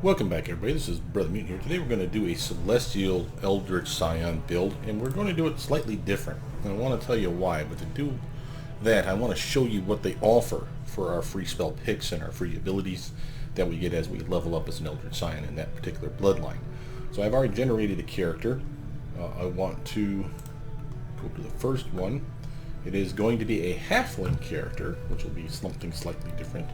Welcome back, everybody. This is Brothermutant here. Today we're going to do a Celestial Eldritch Scion build, and we're going to do it slightly different. And I want to tell you why, but to do that, I want to show you what they offer for our free spell picks and our free abilities that we get as we level up as an Eldritch Scion in that particular bloodline. So I've already generated a character. I want to go to the first one. It is going to be a halfling character, which will be something slightly different.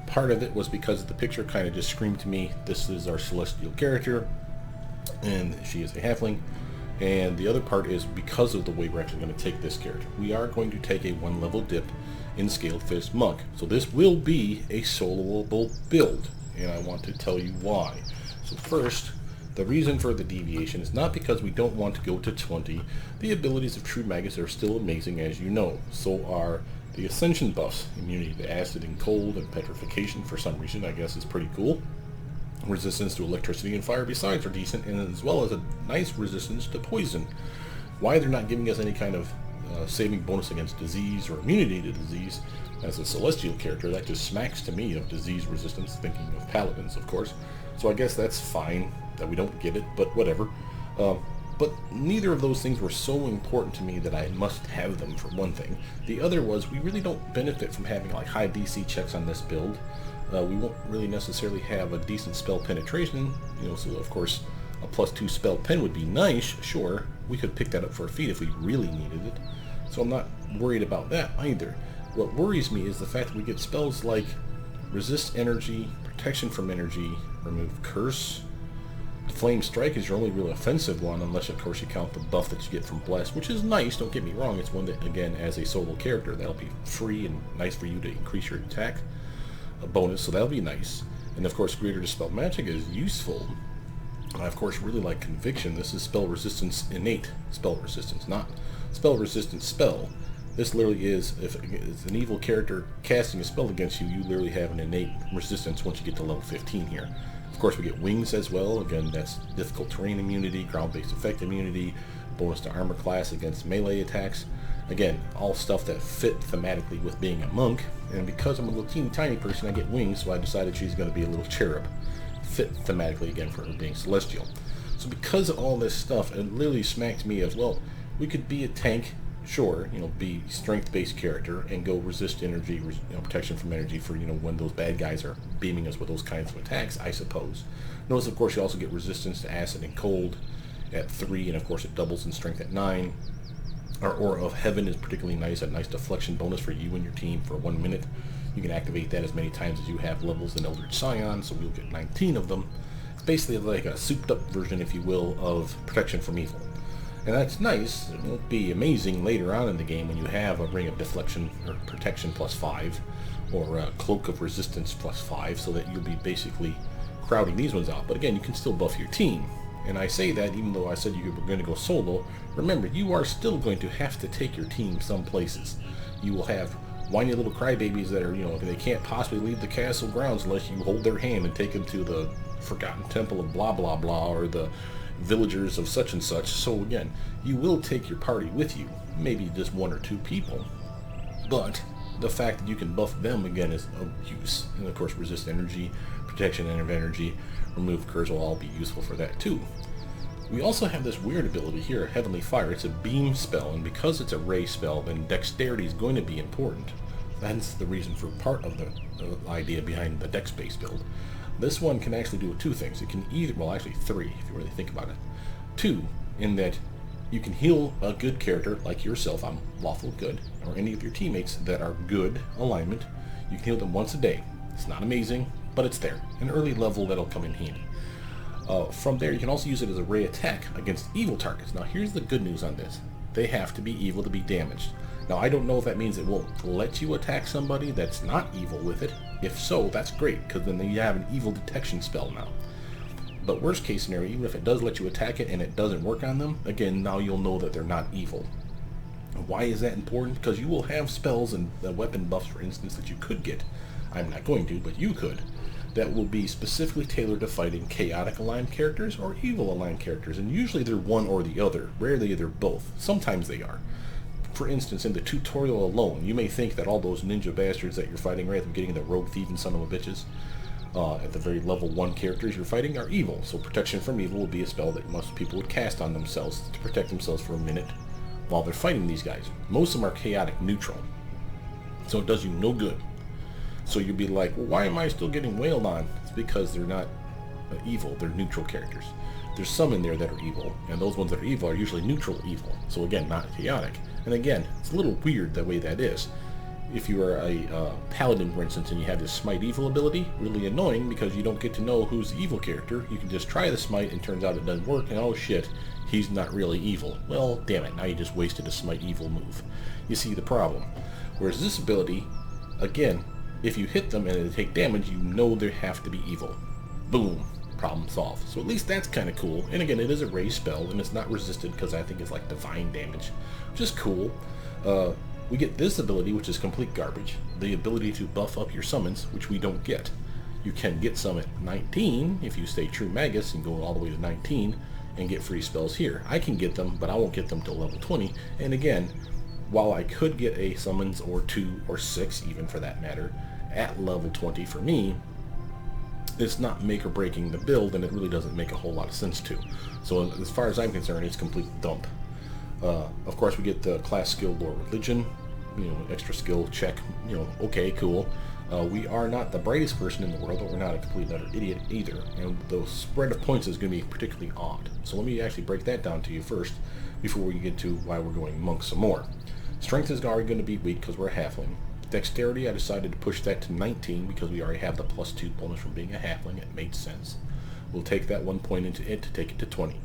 Part of it was because the picture kind of just screamed to me, this is our celestial character, and she is a halfling. And the other part is because of the way we're actually going to take this character. We are going to take a 1-level dip in Scaled Fist Monk. So this will be a soloable build, and I want to tell you why. So first, the reason for the deviation is not because we don't want to go to 20. The abilities of True Magus are still amazing, as you know. So are the Ascension buffs. Immunity to acid and cold and petrification for some reason, I guess, is pretty cool. Resistance to electricity and fire besides are decent, and as well as a nice resistance to poison. Why they're not giving us any kind of saving bonus against disease or immunity to disease as a celestial character, that just smacks to me of disease resistance, thinking of paladins, of course. So I guess that's fine that we don't get it, but whatever. But neither of those things were so important to me that I must have them, for one thing. The other was we really don't benefit from having like high DC checks on this build. We won't really necessarily have a decent spell penetration, so of course a +2 spell pen would be nice, sure. We could pick that up for a feat if we really needed it. So I'm not worried about that either. What worries me is the fact that we get spells like resist energy, protection from energy, remove curse. Flame Strike is your only real offensive one, unless of course you count the buff that you get from Bless, which is nice, don't get me wrong. It's one that, again, as a solo character, that'll be free and nice for you to increase your attack bonus, so that'll be nice. And of course, Greater Dispel Magic is useful. I of course really like Conviction. This is spell resistance, innate spell resistance, not spell resistance spell. This literally is, if it's an evil character casting a spell against you, you literally have an innate resistance once you get to level 15 here. Of course, we get Wings as well. Again, that's difficult terrain immunity, ground-based effect immunity, bonus to armor class against melee attacks. Again, all stuff that fit thematically with being a monk. And because I'm a little teeny tiny person, I get Wings, so I decided she's going to be a little cherub. Fit thematically, again, for her being celestial. So because of all this stuff, it literally smacked me of, well, we could be a tank, sure, be strength-based character and go resist energy, protection from energy for, when those bad guys are beaming us with those kinds of attacks, I suppose. Notice, of course, you also get resistance to acid and cold at 3, and of course it doubles in strength at 9. Our Aura of Heaven is particularly nice, a nice deflection bonus for you and your team for 1 minute. You can activate that as many times as you have levels in Eldritch Scion, so we'll get 19 of them. It's basically like a souped-up version, if you will, of protection from evil. And that's nice. It won't be amazing later on in the game when you have a Ring of Deflection or Protection +5 or a Cloak of Resistance +5, so that you'll be basically crowding these ones out. But again, you can still buff your team. And I say that even though I said you were going to go solo, remember, you are still going to have to take your team some places. You will have whiny little crybabies that are, they can't possibly leave the castle grounds unless you hold their hand and take them to the Forgotten Temple of blah blah blah, or the villagers of such and such. So again, you will take your party with you, maybe just 1 or 2 people, but the fact that you can buff them again is of use. And of course, resist energy, protection of energy, remove curse will all be useful for that too. We also have this weird ability here, Heavenly Fire. It's a beam spell, and because it's a ray spell, then dexterity is going to be important. That's the reason for part of the idea behind the dex-based build. This one can actually do 2 things. It can either, well, actually 3, if you really think about it. 2, in that you can heal a good character like yourself, I'm lawful good, or any of your teammates that are good alignment. You can heal them once a day. It's not amazing, but it's there. An early level that'll come in handy. From there, you can also use it as a ray attack against evil targets. Now, here's the good news on this. They have to be evil to be damaged. Now, I don't know if that means it won't let you attack somebody that's not evil with it. If so, that's great, because then you have an evil detection spell now. But worst case scenario, even if it does let you attack it and it doesn't work on them, again, now you'll know that they're not evil. Why is that important? Because you will have spells and weapon buffs, for instance, that you could get. I'm not going to, but you could. That will be specifically tailored to fighting chaotic aligned characters or evil aligned characters, and usually they're one or the other. Rarely they're both. Sometimes they are. For instance, in the tutorial alone, you may think that all those ninja bastards that you're fighting right at the beginning, the rogue thieving son of a bitches, At the very level 1 characters you're fighting are evil, so protection from evil would be a spell that most people would cast on themselves to protect themselves for a minute while they're fighting these guys. Most of them are chaotic neutral, so it does you no good. So you'd be like, well, why am I still getting wailed on? It's because they're not evil, they're neutral characters. There's some in there that are evil, and those ones that are evil are usually neutral evil, so again, not chaotic. And again, it's a little weird the way that is. If you are a paladin, for instance, and you have this smite evil ability, really annoying because you don't get to know who's the evil character. You can just try the smite and turns out it doesn't work, and oh shit, he's not really evil. Well, damn it, now you just wasted a smite evil move. You see the problem. Whereas this ability, again, if you hit them and they take damage, you know they have to be evil. Boom, problem solved. So at least that's kind of cool. And again, it is a raised spell, and it's not resisted because I think it's like divine damage, which is cool. We get this ability, which is complete garbage. The ability to buff up your summons, which we don't get. You can get some at 19 if you stay true Magus and go all the way to 19 and get free spells here. I can get them, but I won't get them till level 20. And again, while I could get a summons or 2 or 6, even for that matter, at level 20 for me, it's not make or breaking the build, and it really doesn't make a whole lot of sense to. So as far as I'm concerned, it's complete dump. Of course, we get the class skill or religion, extra skill check, okay, cool. We are not the brightest person in the world, but we're not a complete and utter idiot either. And the spread of points is going to be particularly odd. So let me actually break that down to you first before we get to why we're going monk some more. Strength is already going to be weak because we're a halfling. Dexterity, I decided to push that to 19 because we already have the +2 bonus from being a halfling. It made sense. We'll take that 1 point into it to take it to 20.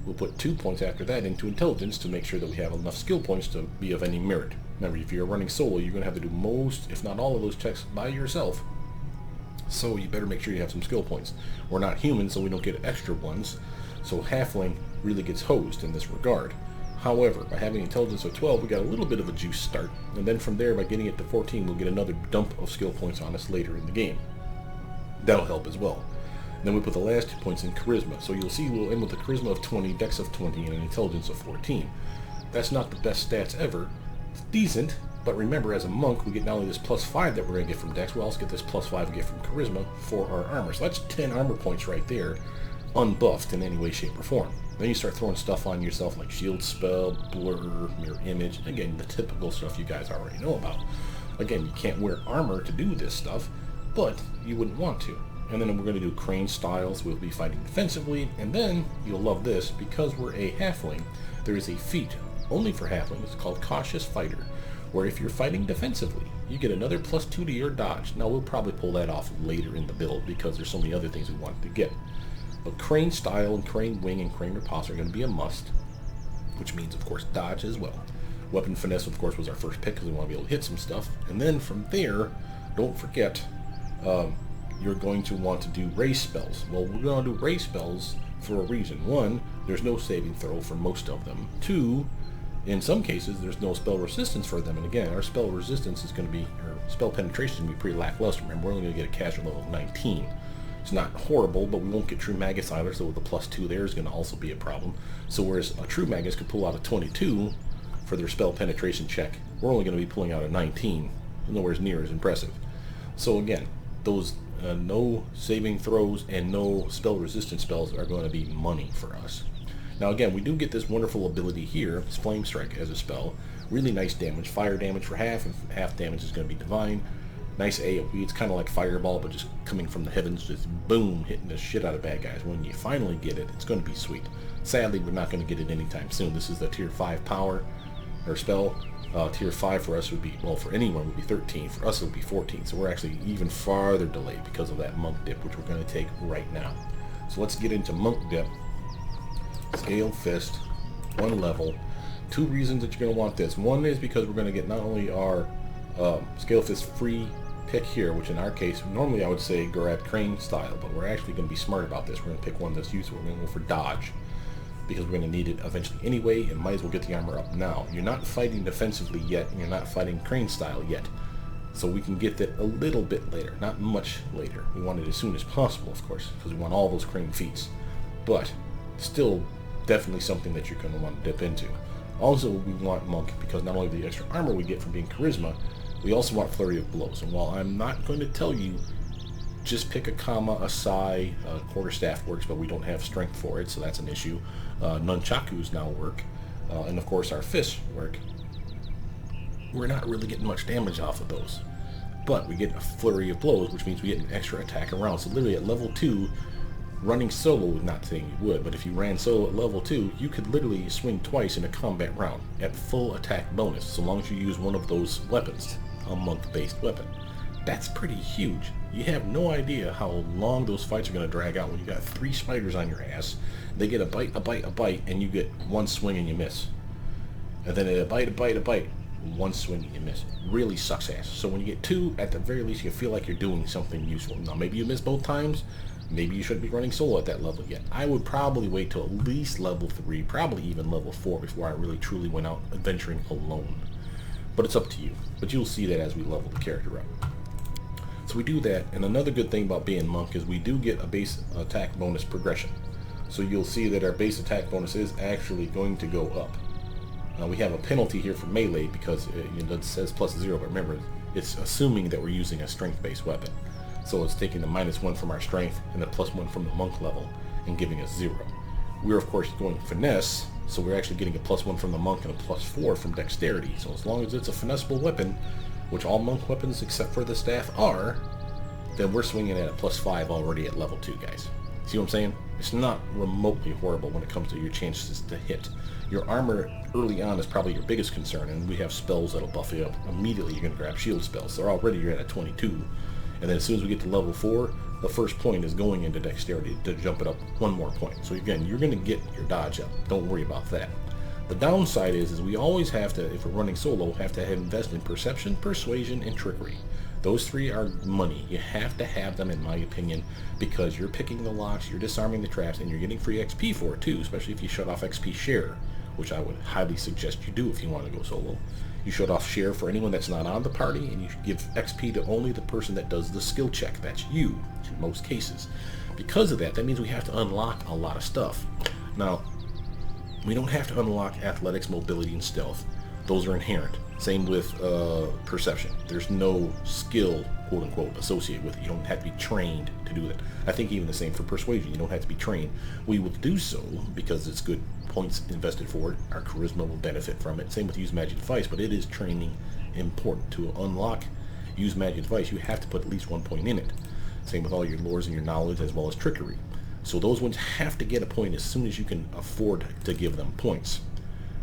We'll put 2 points after that into intelligence to make sure that we have enough skill points to be of any merit. Remember, if you're running solo, you're going to have to do most, if not all of those checks by yourself. So you better make sure you have some skill points. We're not human, so we don't get extra ones. So halfling really gets hosed in this regard. However, by having intelligence of 12, we got a little bit of a juice start. And then from there, by getting it to 14, we'll get another dump of skill points on us later in the game. That'll help as well. Then we put the last 2 points in charisma. So you'll see we'll end with a charisma of 20, dex of 20, and an intelligence of 14. That's not the best stats ever. It's decent, but remember, as a monk, we get not only this +5 that we're going to get from dex, we also get this +5 we get from charisma for our armor. So that's 10 armor points right there, unbuffed in any way, shape, or form. Then you start throwing stuff on yourself like shield spell, blur, mirror image. Again, the typical stuff you guys already know about. Again, you can't wear armor to do this stuff, but you wouldn't want to. And then we're going to do crane styles. We'll be fighting defensively. And then, you'll love this, because we're a halfling, there is a feat only for halflings. It's called Cautious Fighter, where if you're fighting defensively, you get another +2 to your dodge. Now, we'll probably pull that off later in the build because there's so many other things we want to get. But crane style and crane wing and crane riposte are going to be a must, which means, of course, dodge as well. Weapon finesse, of course, was our first pick because we want to be able to hit some stuff. And then from there, don't forget, you're going to want to do race spells. Well, we're going to do race spells for a reason. 1, there's no saving throw for most of them. 2, in some cases, there's no spell resistance for them. And again, our spell resistance is going to be, or spell penetration is going to be pretty lackluster. Remember, we're only going to get a casual level of 19. It's not horrible, but we won't get true Magus either, so with the +2 there is going to also be a problem. So whereas a true Magus could pull out a 22 for their spell penetration check, we're only going to be pulling out a 19. Nowhere near as impressive. So again, those no saving throws and no spell resistance spells are going to be money for us. Now again, we do get this wonderful ability here, this Flame Strike as a spell. Really nice damage. Fire damage for half, and half damage is going to be divine. Nice AoE. It's kind of like Fireball, but just coming from the heavens, just boom, hitting the shit out of bad guys. When you finally get it, it's going to be sweet. Sadly, we're not going to get it anytime soon. This is the tier 5 power, or spell. Tier 5 for us would be, well, for anyone would be 13. For us it would be 14. So we're actually even farther delayed because of that monk dip, which we're going to take right now. So let's get into monk dip. Scale Fist, 1 level. 2 reasons that you're going to want this. 1 is because we're going to get not only our Scale Fist free pick here, which in our case, normally I would say grab crane style, but we're actually going to be smart about this. We're going to pick one that's useful. We're going to go for dodge, because we're going to need it eventually anyway, and might as well get the armor up now. You're not fighting defensively yet, and you're not fighting crane style yet. So we can get that a little bit later, not much later. We want it as soon as possible, of course, because we want all those crane feats. But still, definitely something that you're going to want to dip into. Also, we want Monk, because not only the extra armor we get from being Charisma, we also want Flurry of Blows. And while I'm not going to tell you just pick a comma, a psi, quarterstaff works, but we don't have strength for it, so that's an issue. Nunchakus now work, and of course our fists work. We're not really getting much damage off of those, but we get a flurry of blows, which means we get an extra attack around. So literally at level 2, running solo, not saying you would, but if you ran solo at level 2, you could literally swing twice in a combat round at full attack bonus, so long as you use one of those weapons, a monk-based weapon. That's pretty huge. You have no idea how long those fights are going to drag out when you got 3 spiders on your ass. They get a bite, a bite, a bite, and you get 1 swing and you miss. And then a bite, a bite, a bite, 1 swing and you miss. Really sucks ass. So when you get 2, at the very least you feel like you're doing something useful. Now maybe you miss both times. Maybe you shouldn't be running solo at that level yet. I would probably wait till at least level 3, probably even level 4 before I really truly went out adventuring alone. But it's up to you. But you'll see that as we level the character up. So we do that, and another good thing about being monk is we do get a base attack bonus progression. So you'll see that our base attack bonus is actually going to go up. Now we have a penalty here for melee because it says +0, but remember, it's assuming that we're using a strength-based weapon. So it's taking the -1 from our strength and the +1 from the monk level and giving us 0. We're of course going finesse, so we're actually getting a +1 from the monk and a +4 from dexterity. So as long as it's a finessable weapon, which all monk weapons except for the staff are, then we're swinging at a +5 already at level 2, guys. See what I'm saying? It's not remotely horrible when it comes to your chances to hit. Your armor early on is probably your biggest concern, and we have spells that'll buff you up. Immediately you're going to grab shield spells, so already you're at a 22. And then as soon as we get to level 4, the first point is going into dexterity to jump it up 1 more point. So again, you're going to get your dodge up. Don't worry about that. The downside is we always have to, if we're running solo, have to invest in perception, persuasion, and trickery. Those 3 are money. You have to have them, in my opinion, because you're picking the locks, you're disarming the traps, and you're getting free XP for it too, especially if you shut off XP share, which I would highly suggest you do if you want to go solo. You shut off share for anyone that's not on the party, and you give XP to only the person that does the skill check. That's you, in most cases. Because of that, that means we have to unlock a lot of stuff. Now, we don't have to unlock athletics, mobility, and stealth. Those are inherent. Same with perception. There's no skill, quote-unquote, associated with it. You don't have to be trained to do that. I think even the same for persuasion. You don't have to be trained. We will do so because it's good points invested for it. Our charisma will benefit from it. Same with use magic device, but it is training important. To unlock use magic device, you have to put at least 1 point in it. Same with all your lores and your knowledge, as well as trickery. So those ones have to get a point as soon as you can afford to give them points.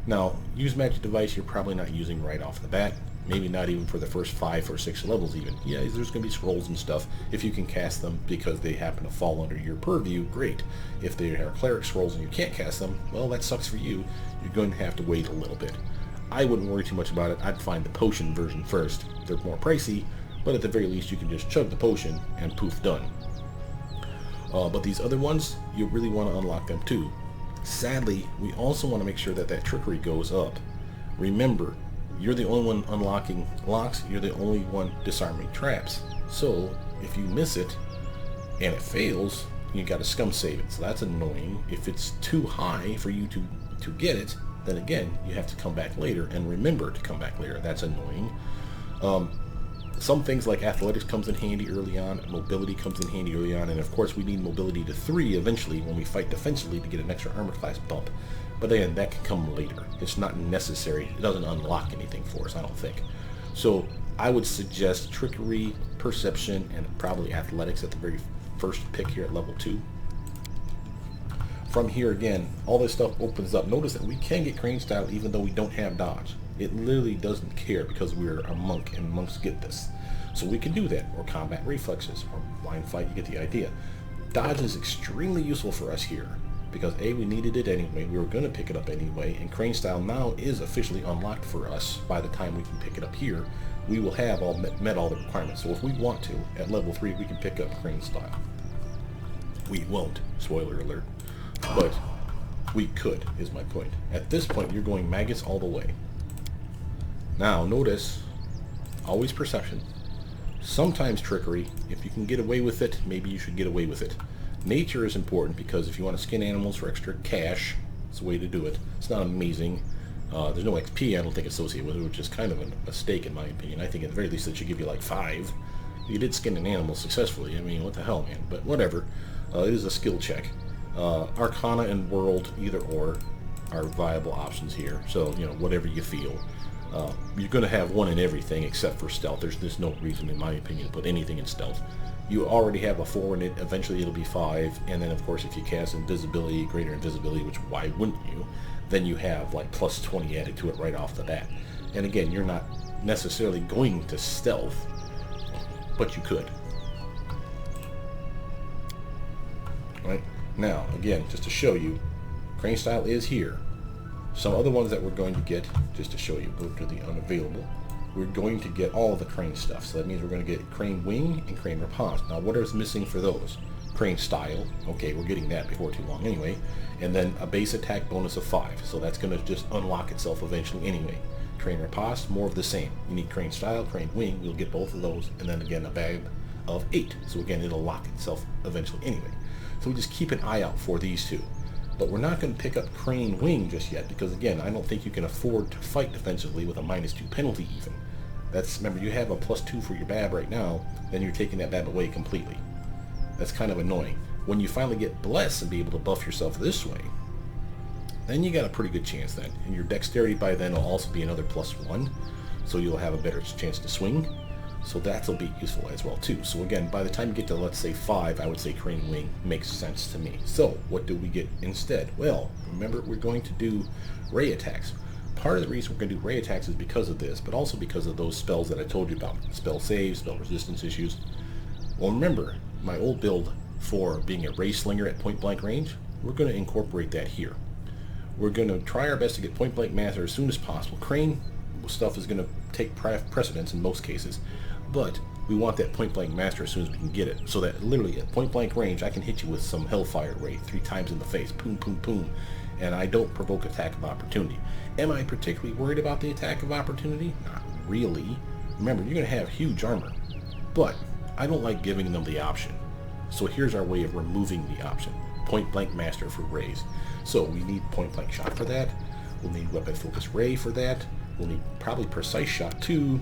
Now, use magic device you're probably not using right off the bat. Maybe not even for the first 5 or 6 levels even. Yeah, there's going to be scrolls and stuff. If you can cast them because they happen to fall under your purview, great. If they are cleric scrolls and you can't cast them, well, that sucks for you. You're going to have to wait a little bit. I wouldn't worry too much about it. I'd find the potion version first. They're more pricey, but at the very least you can just chug the potion and poof, done. But these other ones, you really want to unlock them too. Sadly, we also want to make sure that that trickery goes up. Remember, you're the only one unlocking locks, you're the only one disarming traps. So, if you miss it, and it fails, you got to scum save it. So that's annoying. If it's too high for you to get it, then again, you have to come back later, and remember to come back later. That's annoying. Some things like athletics comes in handy early on, mobility comes in handy early on, and of course we need mobility to 3 eventually when we fight defensively to get an extra armor class bump. But again, that can come later. It's not necessary. It doesn't unlock anything for us, I don't think. So I would suggest trickery, perception, and probably athletics at the very first pick here at level 2. From here again, all this stuff opens up. Notice that we can get crane style even though we don't have dodge. It literally doesn't care because we're a monk and monks get this. So we can do that, or combat reflexes, or blind fight, you get the idea. Dodge is extremely useful for us here because A, we needed it anyway, we were going to pick it up anyway, and crane style now is officially unlocked for us. By the time we can pick it up here, we will have met all the requirements. So if we want to, at level 3 we can pick up crane style. We won't, spoiler alert, but we could, is my point. At this point you're going maggots all the way. Now notice, always perception, sometimes trickery. If you can get away with it, maybe you should get away with it. Nature is important because if you want to skin animals for extra cash, it's the way to do it. It's not amazing. There's no XP, I don't think, associated with it, which is kind of a mistake in my opinion. I think at the very least it should give you like 5. You did skin an animal successfully. I mean, what the hell, man? But whatever. It is a skill check. Arcana and World, either or, are viable options here. So, you know, whatever you feel. You're going to have one in everything except for stealth. There's no reason, in my opinion, to put anything in stealth. You already have a 4 in it. Eventually it'll be 5. And then, of course, if you cast invisibility, greater invisibility, which why wouldn't you? Then you have like plus 20 added to it right off the bat. And again, you're not necessarily going to stealth, but you could. Right? Now, again, just to show you, Crane Style is here. Some other ones that we're going to get, just to show you, go to the unavailable, we're going to get all of the Crane stuff. So that means we're going to get Crane Wing and Crane Riposte. Now, what is missing for those? Crane Style. Okay, we're getting that before too long anyway. And then a base attack bonus of 5. So that's going to just unlock itself eventually anyway. Crane Riposte, more of the same. You need Crane Style, Crane Wing, we'll get both of those. And then again, a bag of 8. So again, it'll lock itself eventually anyway. So we just keep an eye out for these two. But we're not going to pick up Crane Wing just yet, because again, I don't think you can afford to fight defensively with a -2 penalty even. That's, remember, you have a +2 for your BAB right now, then you're taking that BAB away completely. That's kind of annoying. When you finally get Bless and be able to buff yourself this way, then you got a pretty good chance then. And your Dexterity by then will also be another +1, so you'll have a better chance to swing. So that'll be useful as well too. So again, by the time you get to, let's say, 5, I would say Crane Wing makes sense to me. So what do we get instead? Well, remember, we're going to do ray attacks. Part of the reason we're going to do ray attacks is because of this, but also because of those spells that I told you about. Spell saves, spell resistance issues. Well, remember, my old build for being a ray slinger at point blank range, we're going to incorporate that here. We're going to try our best to get point blank master as soon as possible. Crane stuff is going to take precedence in most cases, but we want that point blank master as soon as we can get it, so that literally at point blank range I can hit you with some Hellfire Ray 3 times in the face, boom, boom, boom, and I don't provoke attack of opportunity. Am I particularly worried about the attack of opportunity? Not really. Remember, you're going to have huge armor, but I don't like giving them the option. So here's our way of removing the option. Point blank master for rays. So we need point blank shot for that. We'll need weapon focus ray for that. We'll need probably precise shot too.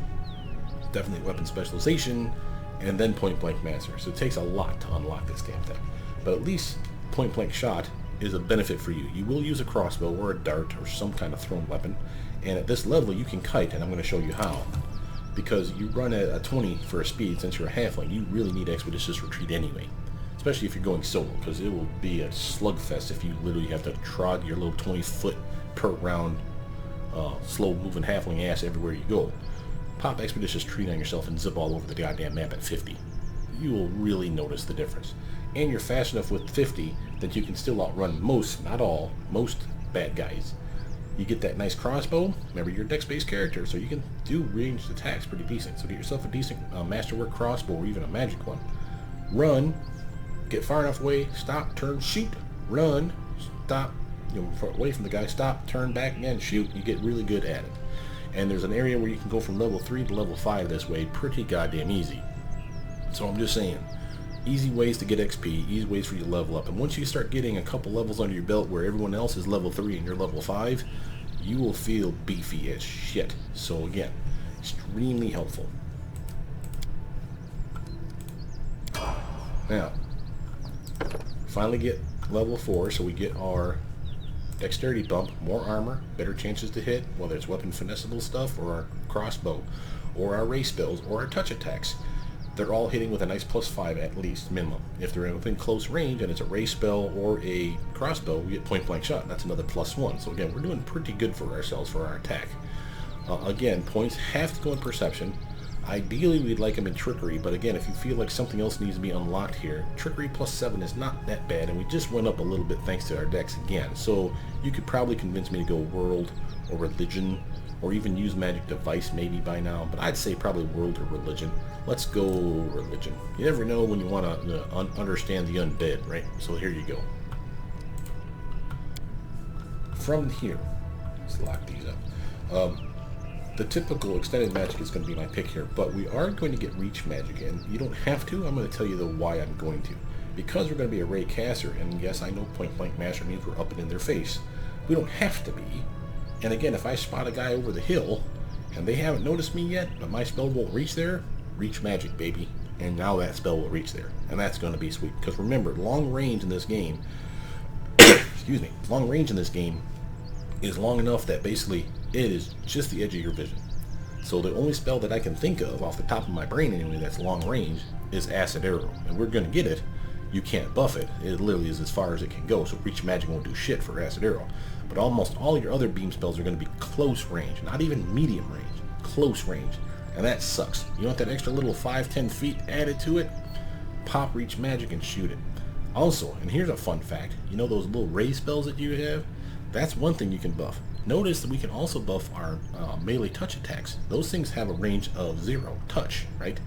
Definitely weapon specialization, and then point blank master. So it takes a lot to unlock this damn thing. But at least point blank shot is a benefit for you. You will use a crossbow or a dart or some kind of thrown weapon, and at this level you can kite, and I'm going to show you how. Because you run at a 20 for a speed, since you're a halfling, you really need expeditious retreat anyway. Especially if you're going solo, because it will be a slugfest if you literally have to trot your little 20-foot per round slow moving halfling ass everywhere you go. Pop expeditious retreat on yourself and zip all over the goddamn map at 50. You will really notice the difference. And you're fast enough with 50 that you can still outrun most, not all, most bad guys. You get that nice crossbow. Remember, you're a dex-based character, so you can do ranged attacks pretty decent. So get yourself a decent masterwork crossbow or even a magic one. Run, get far enough away, stop, turn, shoot, run, stop, away from the guy, stop, turn back again, shoot. You get really good at it. And there's an area where you can go from level 3 to level 5 this way pretty goddamn easy. So I'm just saying, easy ways to get XP, easy ways for you to level up. And once you start getting a couple levels under your belt where everyone else is level 3 and you're level 5, you will feel beefy as shit. So again, extremely helpful. Now, finally get level 4, so we get our dexterity bump, more armor, better chances to hit, whether it's weapon finessable stuff or our crossbow, or our ray spells, or our touch attacks. They're all hitting with a nice +5 at least, minimum. If they're within close range and it's a ray spell or a crossbow, we get point blank shot, and that's another +1. So again, we're doing pretty good for ourselves for our attack. Again, points have to go in perception. Ideally, we'd like them in trickery, but again, if you feel like something else needs to be unlocked here, trickery +7 is not that bad, and we just went up a little bit thanks to our dex again. So you could probably convince me to go world or religion, or even use magic device maybe by now, but I'd say probably world or religion. Let's go religion. You never know when you want to understand the undead, right? So here you go. From here, let's lock these up. The typical extended magic is going to be my pick here, but we are going to get reach magic, and you don't have to. I'm going to tell you though why I'm going to. Because we're going to be a ray caster, and yes, I know point blank master means we're up and in their face. We don't have to be. And again, if I spot a guy over the hill, and they haven't noticed me yet, but my spell won't reach there, reach magic, baby. and now that spell will reach there, and that's going to be sweet. Because remember, long range in this game, excuse me, long range in this game is long enough that basically it is just the edge of your vision. So the only spell that I can think of off the top of my brain anyway that's long range is Acid Arrow, and we're going to get it. You can't buff it. It literally is as far as it can go, so Reach Magic won't do shit for Acid Arrow. But almost all your other beam spells are going to be close range, not even medium range, close range. And that sucks. You want that extra little 5-10 feet added to it? Pop Reach Magic and shoot it. Also, and here's a fun fact, you know those little ray spells that you have? That's one thing you can buff. Notice that we can also buff our melee touch attacks. Those things have a range of 0 touch, right?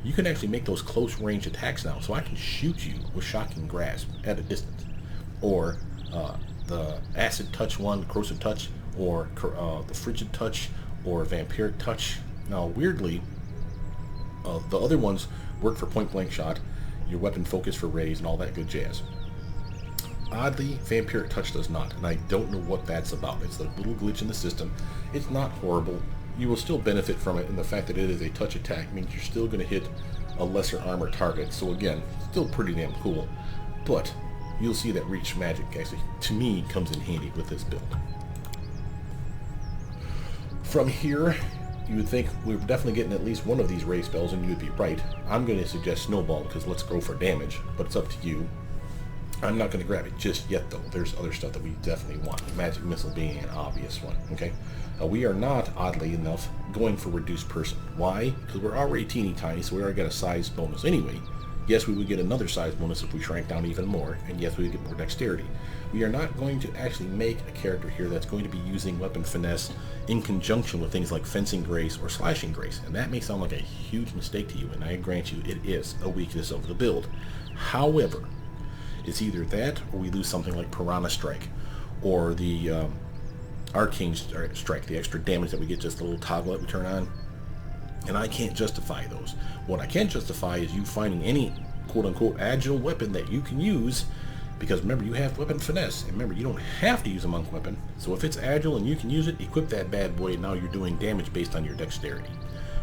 You can actually make those close range attacks now, so I can shoot you with Shocking Grasp at a distance. Or the Acid Touch one, Corrosive Touch, or the Frigid Touch, or Vampiric Touch. Now, weirdly, the other ones work for point blank shot, your weapon focus for rays, and all that good jazz. Oddly, Vampiric Touch does not, and I don't know what that's about. It's a little glitch in the system. It's not horrible. You will still benefit from it, and the fact that it is a touch attack means you're still going to hit a lesser armor target. So again, still pretty damn cool. But you'll see that Reach Magic actually, to me, comes in handy with this build. From here, you would think we were definitely getting at least one of these ray spells, and you would be right. I'm going to suggest Snowball because let's go for damage, but it's up to you. I'm not going to grab it just yet, though. There's other stuff that we definitely want. Magic Missile being an obvious one, okay? We are not, oddly enough, going for Reduced Person. Why? Because we're already teeny tiny, so we already got a size bonus anyway. Yes, we would get another size bonus if we shrank down even more, and yes, we would get more dexterity. We are not going to actually make a character here that's going to be using Weapon Finesse in conjunction with things like Fencing Grace or Slashing Grace, and that may sound like a huge mistake to you, and I grant you it is a weakness of the build. However, it's either that or we lose something like Piranha Strike or the Arcane Strike, the extra damage that we get, just a little toggle that we turn on. And I can't justify those. What I can justify is you finding any quote-unquote agile weapon that you can use, because remember, you have Weapon Finesse, and remember, you don't have to use a monk weapon. So if it's agile and you can use it, equip that bad boy, and now you're doing damage based on your dexterity.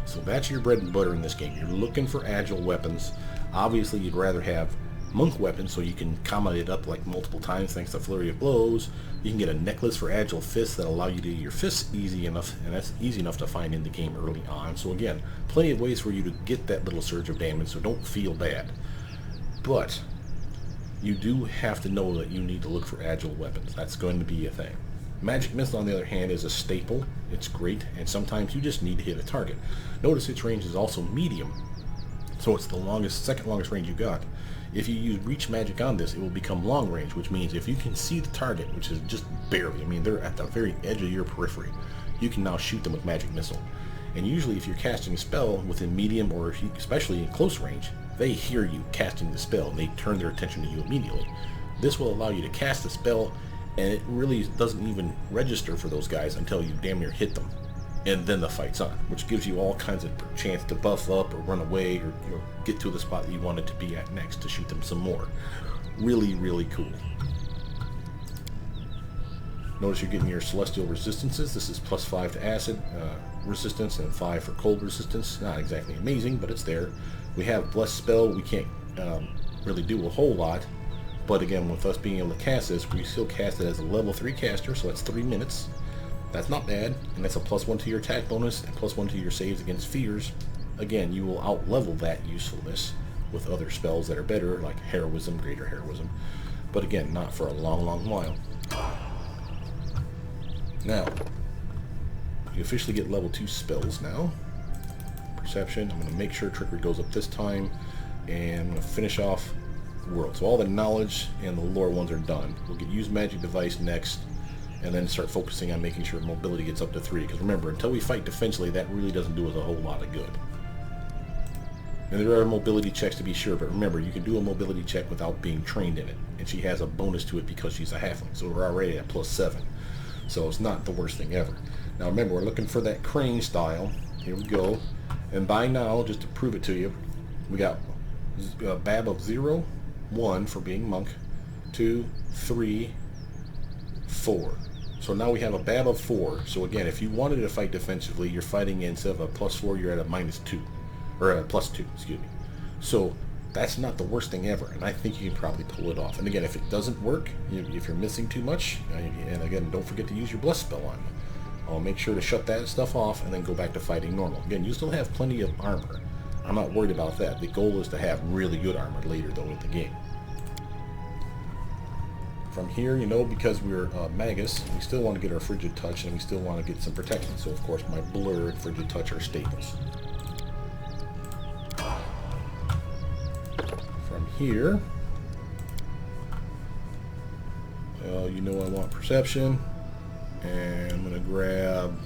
So that's your bread and butter in this game. You're looking for agile weapons. Obviously, you'd rather have monk weapons so you can combo it up like multiple times thanks to Flurry of Blows. You can get a necklace for agile fists that allow you to do your fists easy enough, and that's easy enough to find in the game early on. So again, plenty of ways for you to get that little surge of damage, so don't feel bad. But you do have to know that you need to look for agile weapons. That's going to be a thing. Magic Missile, on the other hand, is a staple. It's great, and sometimes you just need to hit a target. Notice its range is also medium, so it's the longest, second longest range you got. If you use Reach Magic on this, it will become long range, which means if you can see the target, which is just barely, I mean, they're at the very edge of your periphery, you can now shoot them with Magic Missile. And usually if you're casting a spell within medium or especially in close range, they hear you casting the spell and they turn their attention to you immediately. This will allow you to cast the spell, and it really doesn't even register for those guys until you damn near hit them. And then the fight's on, which gives you all kinds of chance to buff up or run away or get to the spot that you wanted to be at next to shoot them some more. Really, really cool. Notice you're getting your Celestial Resistances. This is +5 to acid resistance and 5 for cold resistance. Not exactly amazing, but it's there. We have Blessed Spell. We can't really do a whole lot, but again, with us being able to cast this, we still cast it as a level 3 caster, so that's 3 minutes. That's not bad, and that's a +1 to your attack bonus and +1 to your saves against fears. Again, you will out-level that usefulness with other spells that are better, like Heroism, Greater Heroism, but again, not for a long, long while. Now, you officially get level 2 spells now. Perception, I'm going to make sure Trickery goes up this time, and I'm going to finish off World. So all the knowledge and the lore ones are done. We'll get Use Magic Device next, and then start focusing on making sure mobility gets up to 3, because remember, until we fight defensively, that really doesn't do us a whole lot of good. And there are mobility checks to be sure, but remember, you can do a mobility check without being trained in it, and she has a bonus to it because she's a halfling, so we're already at +7, so it's not the worst thing ever. Now remember, we're looking for that crane style. Here we go, and by now, just to prove it to you, we got a BAB of 0, 1 for being monk, 2, 3, 4. So now we have a BAB of 4. So again, if you wanted to fight defensively, you're fighting instead of a +4, you're at a -2. Or a +2, excuse me. So that's not the worst thing ever, and I think you can probably pull it off. And again, if it doesn't work, if you're missing too much, and again, don't forget to use your bless spell on them. Make sure to shut that stuff off and then go back to fighting normal. Again, you still have plenty of armor. I'm not worried about that. The goal is to have really good armor later, though, in the game. From here, because we're Magus, we still want to get our Frigid Touch, and we still want to get some protection. So, of course, my Blur and Frigid Touch are staples. From here, I want Perception, and I'm going to grab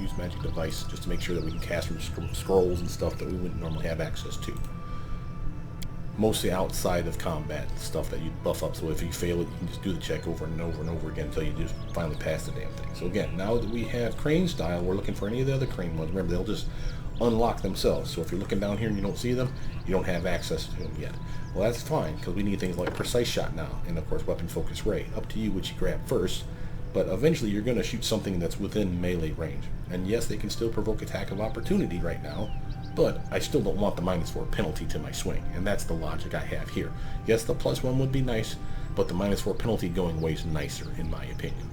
Use Magic Device just to make sure that we can cast from scrolls and stuff that we wouldn't normally have access to. Mostly outside of combat stuff that you buff up, so if you fail it, you can just do the check over and over and over again until you just finally pass the damn thing. So again, now that we have Crane style, we're looking for any of the other Crane ones. Remember, they'll just unlock themselves. So if you're looking down here and you don't see them, you don't have access to them yet. Well, that's fine, because we need things like Precise Shot now, and of course Weapon Focus Ray. Up to you which you grab first, but eventually you're going to shoot something that's within melee range. And yes, they can still provoke attack of opportunity right now, but I still don't want the -4 penalty to my swing, and that's the logic I have here. Yes, the +1 would be nice, but the -4 penalty going away is nicer, in my opinion.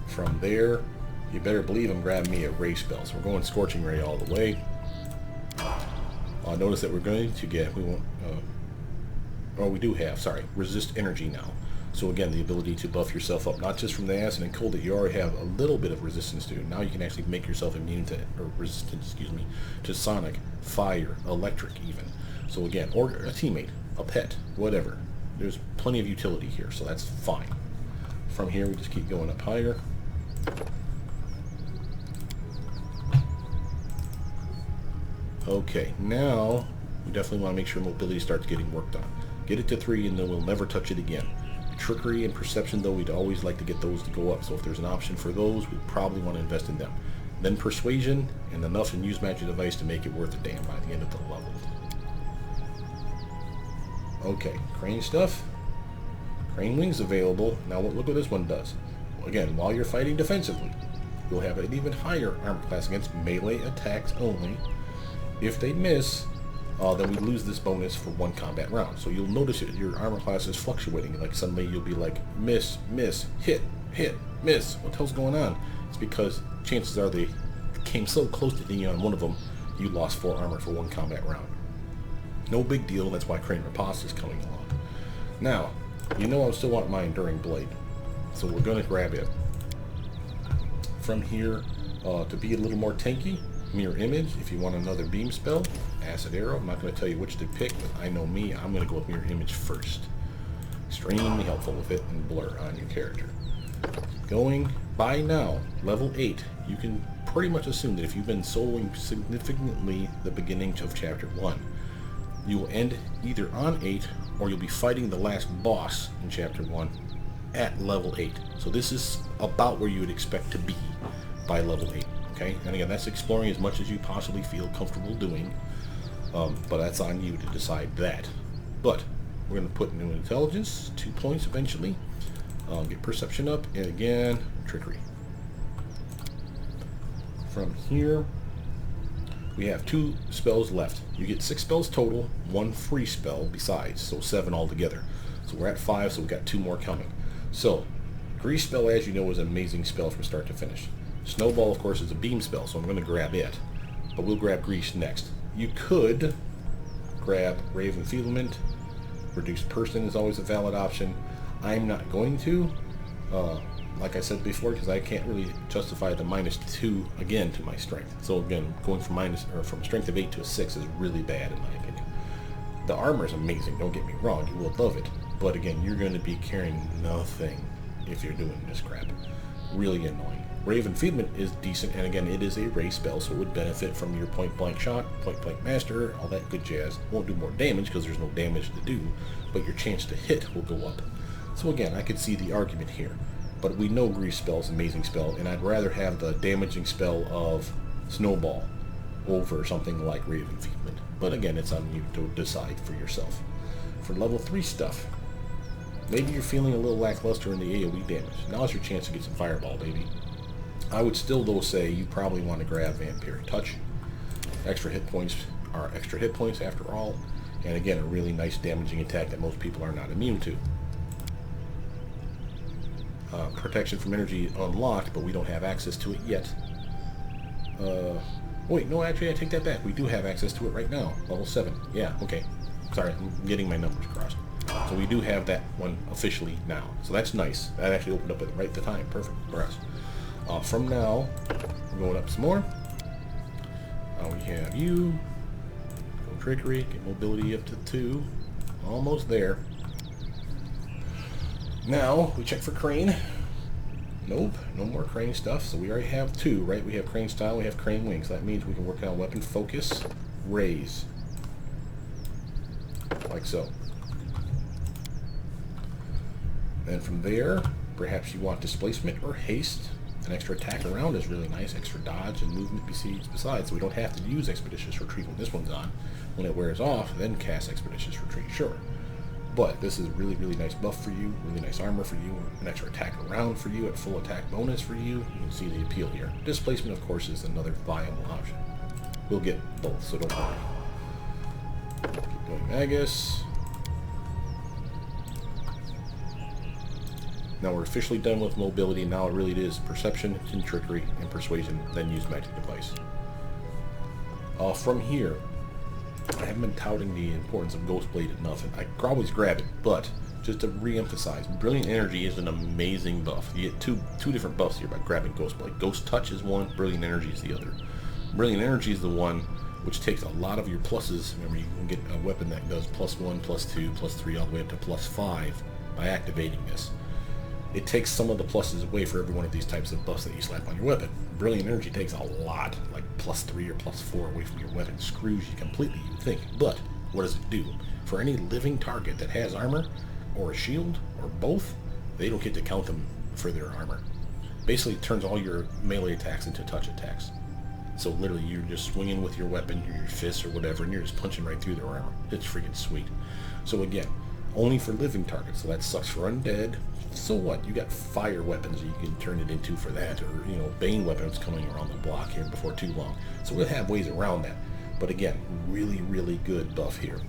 From there, you better believe I'm grabbing me a Ray spell, so we're going Scorching Ray all the way. Notice that we're going to get, we do have, Resist Energy now. So again, the ability to buff yourself up, not just from the acid and cold that you already have a little bit of resistance to. Now you can actually make yourself immune to, or resistant, to sonic, fire, electric even. So again, or a teammate, a pet, whatever. There's plenty of utility here, so that's fine. From here, we just keep going up higher. Okay, now we definitely want to make sure mobility starts getting worked on. Get it to 3 and then we'll never touch it again. Trickery and Perception, though, we'd always like to get those to go up, so if there's an option for those, we probably want to invest in them. Then Persuasion, and enough in Use Magic Device to make it worth a damn by the end of the level. Okay, Crane stuff. Crane Wings available. Now look what this one does. Again, while you're fighting defensively, you'll have an even higher armor class against melee attacks only. If they miss, then we lose this bonus for 1 combat round. So you'll notice your armor class is fluctuating. Like suddenly you'll be like, miss, miss, hit, hit, miss. What the hell's going on? It's because chances are they came so close to being on one of them, you lost 4 armor for 1 combat round. No big deal, that's why Crane Riposte is coming along. Now, I still want my Enduring Blade, so we're going to grab it. From here, to be a little more tanky, Mirror Image. If you want another beam spell, Acid Arrow. I'm not going to tell you which to pick, but I know me, I'm going to go with Mirror Image first. Extremely helpful with it, and Blur on your character. Going by now, level 8, you can pretty much assume that if you've been soloing significantly the beginning of Chapter 1, you will end either on 8 or you'll be fighting the last boss in Chapter 1 at level 8. So this is about where you would expect to be by level 8. Okay, and again, that's exploring as much as you possibly feel comfortable doing, but that's on you to decide that. But we're going to put New Intelligence, 2 points eventually, get Perception up, and again, Trickery. From here, we have 2 spells left. You get 6 spells total, 1 free spell besides, so 7 altogether. So we're at 5, so we've got 2 more coming. So, Grease Spell, as you know, is an amazing spell from start to finish. Snowball, of course, is a beam spell, so I'm going to grab it. But we'll grab Grease next. You could grab Rave Enfeeblement. Reduced Person is always a valid option. I'm not going to, like I said before, because I can't really justify the -2 again to my strength. So again, going from strength of 8 to a 6 is really bad in my opinion. The armor is amazing, don't get me wrong, you will love it. But again, you're going to be carrying nothing if you're doing this crap. Really annoying. Rave Enfeeblement is decent, and again, it is a ray spell, so it would benefit from your point-blank shot, point-blank master, all that good jazz. Won't do more damage because there's no damage to do, but your chance to hit will go up. So again, I could see the argument here. But we know Grease Spell is an amazing spell, and I'd rather have the damaging spell of Snowball over something like Rave Enfeeblement. But again, it's on you to decide for yourself. For level 3 stuff, maybe you're feeling a little lackluster in the AoE damage. Now's your chance to get some Fireball, baby. I would still, though, say you probably want to grab Vampiric Touch. Extra hit points are extra hit points after all. And again, a really nice damaging attack that most people are not immune to. Protection from energy unlocked, but we don't have access to it yet. Wait, no, actually I take that back. We do have access to it right now. Level 7. Yeah, okay. Sorry, I'm getting my numbers crossed. So we do have that one officially now. So that's nice. That actually opened up at right the time. Perfect for us. From now, we're going up some more. We have you. Go Trickery. Get mobility up to 2. Almost there. Now, we check for Crane. Nope, no more Crane stuff. So we already have 2, right? We have Crane Style, we have Crane Wings. That means we can work on Weapon Focus, Raise. Like so. Then from there, perhaps you want Displacement or Haste. An extra attack around is really nice. Extra dodge and movement besides. So we don't have to use Expeditious Retreat when this one's on. When it wears off, then cast Expeditious Retreat, sure. But this is really, really nice buff for you, really nice armor for you, an extra attack around for you, at full attack bonus for you. You can see the appeal here. Displacement, of course, is another viable option. We'll get both, so don't worry. Keep going, Magus. Now we're officially done with mobility. Now it really is Perception, and Trickery, and Persuasion, then use Magic Device. From here, I haven't been touting the importance of Ghostblade enough, and I could always grab it, but just to re-emphasize, Brilliant Energy is an amazing buff. You get two different buffs here by grabbing Ghostblade. Ghost Touch is one, Brilliant Energy is the other. Brilliant Energy is the one which takes a lot of your pluses. Remember, you can get a weapon that does +1, +2, +3, all the way up to +5 by activating this. It takes some of the pluses away for every one of these types of buffs that you slap on your weapon. Brilliant Energy takes a lot, like +3 or +4 away from your weapon. Screws you completely, you'd think. But what does it do? For any living target that has armor, or a shield, or both, they don't get to count them for their armor. Basically, it turns all your melee attacks into touch attacks. So literally, you're just swinging with your weapon, or your fists, or whatever, and you're just punching right through their armor. It's freaking sweet. So again, only for living targets, so that sucks for undead. So what? You got fire weapons you can turn it into for that, or Bane weapons coming around the block here before too long. So we'll have ways around that. But again, really, really good buff here.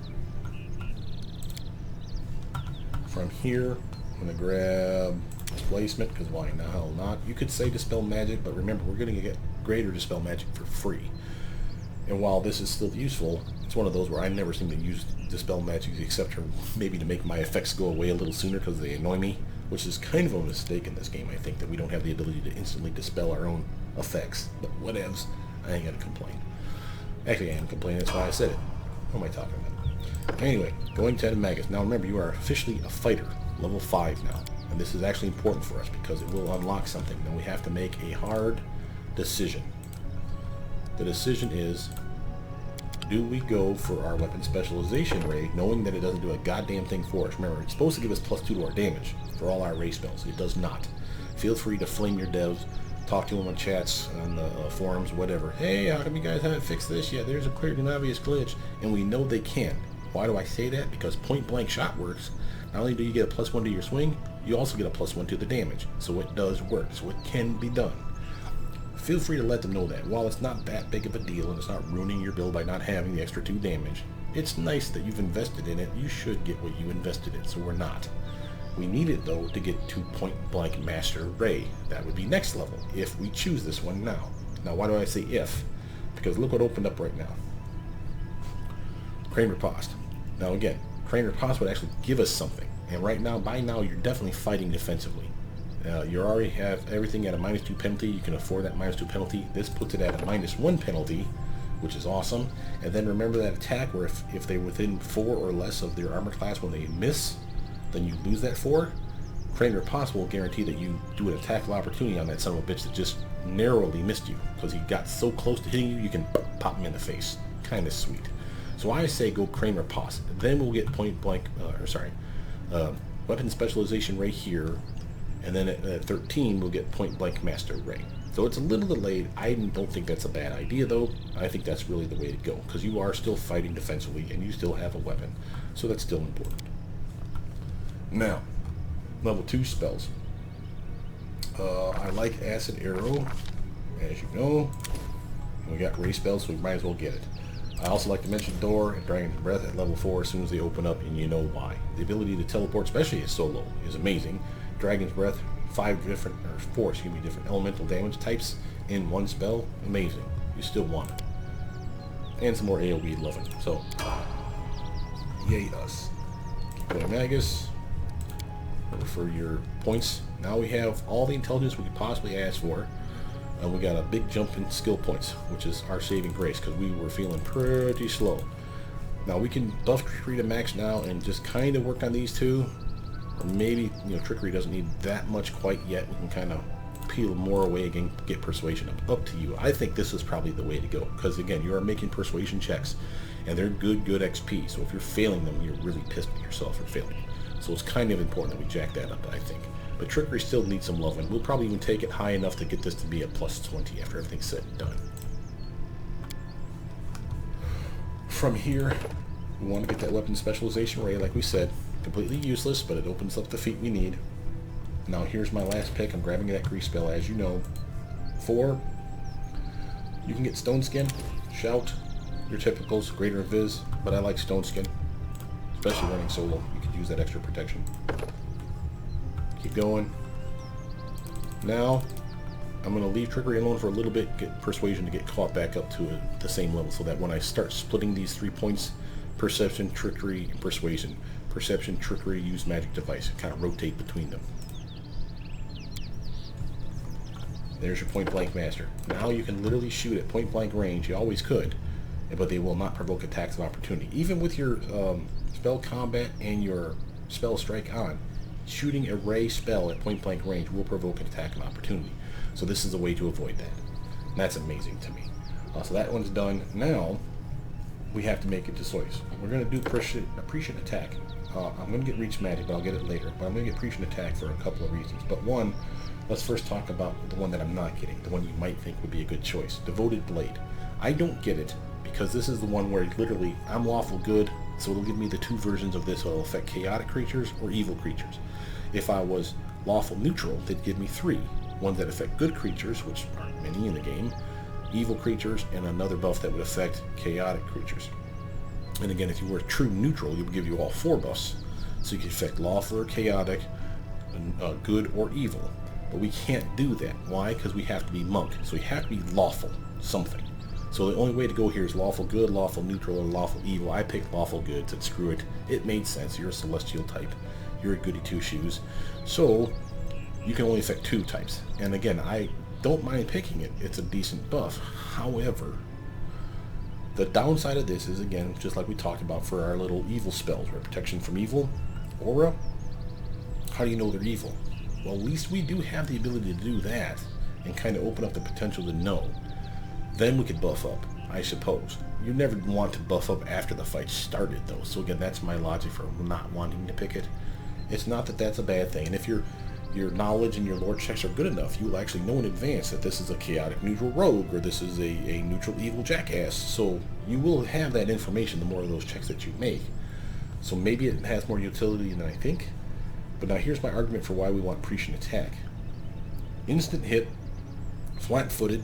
From here, I'm going to grab Displacement, because why the hell not? You could say Dispel Magic, but remember, we're going to get greater Dispel Magic for free. And while this is still useful, it's one of those where I never seem to use Dispel Magic except for maybe to make my effects go away a little sooner because they annoy me, which is kind of a mistake in this game, I think, that we don't have the ability to instantly dispel our own effects. But whatevs, I ain't gonna complain. Actually, I am complaining, that's why I said it. What am I talking about? Anyway, going to Magus. Now remember, you are officially a fighter, level 5 now. And this is actually important for us because it will unlock something. Then we have to make a hard decision. The decision is, do we go for our weapon specialization ray, knowing that it doesn't do a goddamn thing for us? Remember, it's supposed to give us +2 to our damage for all our ray spells. It does not. Feel free to flame your devs, talk to them on chats, on the forums, whatever. Hey, how come you guys haven't fixed this yet? There's a clear and obvious glitch. And we know they can. Why do I say that? Because point blank shot works. Not only do you get a +1 to your swing, you also get a +1 to the damage. So it does work. So it can be done. Feel free to let them know that. While it's not that big of a deal and it's not ruining your build by not having the extra 2 damage, it's nice that you've invested in it. You should get what you invested in, so we're not. We need it, though, to get to Point Blank Master Ray. That would be next level, if we choose this one now. Now, why do I say if? Because look what opened up right now. Crane Riposte. Now again, Crane Riposte would actually give us something. And right now, by now, you're definitely fighting defensively. You already have everything at a -2 penalty. You can afford that -2 penalty. This puts it at a -1 penalty, which is awesome. And then remember that attack where if they're within 4 or less of their armor class when they miss, then you lose that 4. Crane Riposte will guarantee that you do an attack of opportunity on that son of a bitch that just narrowly missed you. Because he got so close to hitting you, you can pop him in the face. Kind of sweet. So I say go Crane Riposte. Then we'll get weapon specialization right here. And then at 13, we'll get Point Blank Master Ray. So it's a little delayed. I don't think that's a bad idea, though. I think that's really the way to go, because you are still fighting defensively, and you still have a weapon. So that's still important. Now, level 2 spells. I like Acid Arrow, as you know. And we got race spells, so we might as well get it. I also like to mention Door and Dragon's Breath at level 4 as soon as they open up, and you know why. The ability to teleport, especially as solo, is amazing. Dragon's Breath, 4 different elemental damage types in one spell, amazing. You still want it. And some more AoE loving, so yay us. Keep going Magus. For your points, now we have all the intelligence we could possibly ask for. And we got a big jump in skill points, which is our saving grace, because we were feeling pretty slow. Now we can buff Trickery to max now and just kind of work on these two. Or maybe, Trickery doesn't need that much quite yet. We can kind of peel more away and get Persuasion up to you. I think this is probably the way to go, because again, you are making Persuasion checks, and they're good XP. So if you're failing them, you're really pissed at yourself for failing. So it's kind of important that we jack that up, I think. But Trickery still needs some love, and we'll probably even take it high enough to get this to be a plus 20 after everything's said and done. From here, we want to get that weapon specialization ray, like we said. Completely useless, but it opens up the feat we need. Now here's my last pick. I'm grabbing that grease spell, as you know. 4, you can get Stone Skin, Shout, your typicals, Greater Invis, but I like Stone Skin, especially running solo. You could use that extra protection. Keep going. Now, I'm going to leave Trickery alone for a little bit, get Persuasion to get caught back up to the same level, so that when I start splitting these 3 points, Perception, Trickery, and Persuasion. Perception, Trickery, use Magic Device. Kind of rotate between them. There's your point blank master. Now you can literally shoot at point blank range. You always could, but they will not provoke attacks of opportunity. Even with your spell combat and your spell strike on, shooting a ray spell at point blank range will provoke an attack of opportunity. So this is a way to avoid that. And that's amazing to me. So that one's done. Now we have to make it to Sois. We're going to do Prescient Attack. I'm going to get Reach Magic, but I'll get it later. But I'm going to get Prescient Attack for a couple of reasons. But one, let's first talk about the one that I'm not getting, the one you might think would be a good choice. Devoted Blade. I don't get it because this is the one where literally I'm lawful good, so it'll give me the 2 versions of this. It'll affect chaotic creatures or evil creatures. If I was lawful neutral, they'd give me 3. Ones that affect good creatures, which aren't many in the game, evil creatures, and another buff that would affect chaotic creatures. And again, if you were true neutral, it would give you all 4 buffs. So you can affect lawful or chaotic, good or evil. But we can't do that. Why? Because we have to be monk. So we have to be lawful something. So the only way to go here is lawful good, lawful neutral, or lawful evil. I picked lawful good, said screw it. It made sense. You're a celestial type. You're a goody 2-shoes. So you can only affect 2 types. And again, I don't mind picking it. It's a decent buff. However, the downside of this is, again, just like we talked about for our little evil spells, right? Protection from evil, aura. How do you know they're evil? Well, at least we do have the ability to do that and kind of open up the potential to know. Then we could buff up, I suppose. You never want to buff up after the fight started, though. So again, that's my logic for not wanting to pick it. It's not that that's a bad thing. And if your knowledge and your lore checks are good enough, you will actually know in advance that this is a chaotic neutral rogue or this is a neutral evil jackass. So you will have that information the more of those checks that you make. So maybe it has more utility than I think. But now here's my argument for why we want Prescient Attack. Instant hit, flat-footed.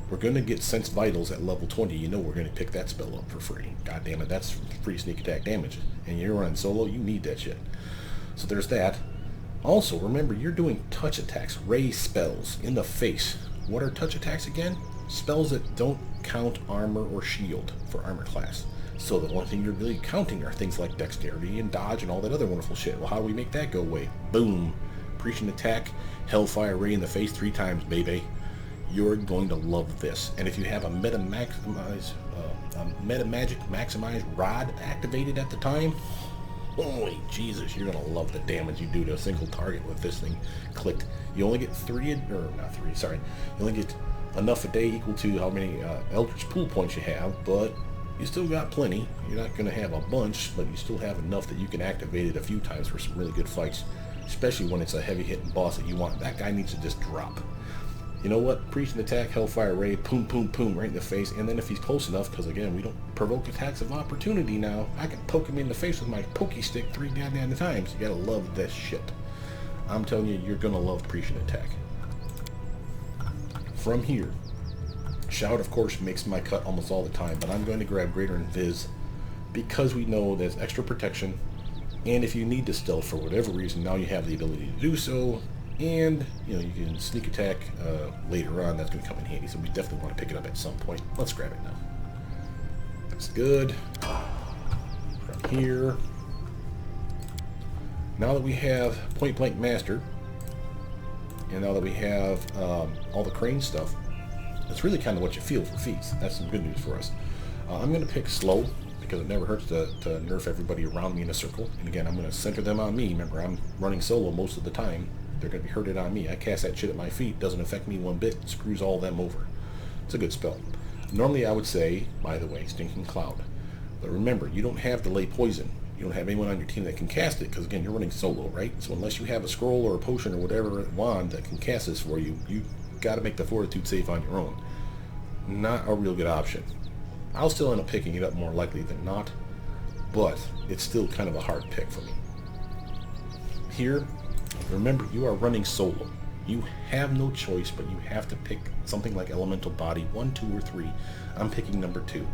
We're going to get Sense Vitals at level 20. You know we're going to pick that spell up for free. God damn it, that's free sneak attack damage. And you're running solo, you need that shit. So there's that. Also, remember, you're doing touch attacks, ray spells in the face. What are touch attacks again? Spells that don't count armor or shield for armor class. So the only thing you're really counting are things like dexterity and dodge and all that other wonderful shit. Well, how do we make that go away? Boom. Prescient Attack, Hellfire Ray in the face 3 times, baby. You're going to love this. And if you have a Meta Magic Maximize Rod activated at the time, holy Jesus, you're going to love the damage you do to a single target with this thing clicked. You only get you only get enough a day equal to how many Eldritch Pool points you have, but you still got plenty. You're not going to have a bunch, but you still have enough that you can activate it a few times for some really good fights, especially when it's a heavy hitting boss that you want. That guy needs to just drop. You know what? Prescient Attack, Hellfire Ray, boom, boom, boom, right in the face. And then if he's close enough, because again, we don't provoke attacks of opportunity now, I can poke him in the face with my pokey stick 3 goddamn times. You gotta love this shit. I'm telling you, you're gonna love Prescient Attack. From here, Shout, of course, makes my cut almost all the time, but I'm going to grab Greater Invis because we know there's extra protection, and if you need to stealth for whatever reason, now you have the ability to do so, and you know, you can sneak attack later on. That's going to come in handy, so we definitely want to pick it up at some point. Let's grab it now. That's good. From here, now that we have Point Blank Master, and now that we have all the crane stuff, it's really kind of what you feel for feats. That's some good news for us. I'm going to pick slow, because it never hurts to nerf everybody around me in a circle. And again, I'm going to center them on me. Remember, I'm running solo most of the time. They're going to be hurted on me. I cast that shit at my feet. Doesn't affect me one bit. Screws all them over. It's a good spell. Normally I would say, by the way, Stinking Cloud. But remember, you don't have delay poison. You don't have anyone on your team that can cast it, because again, you're running solo, right? So unless you have a scroll or a potion or whatever wand that can cast this for you, you got to make the fortitude save on your own. Not a real good option. I'll still end up picking it up more likely than not, but it's still kind of a hard pick for me. Here, remember, you are running solo. You have no choice, but you have to pick something like Elemental Body 1, 2, or 3. I'm picking number 2.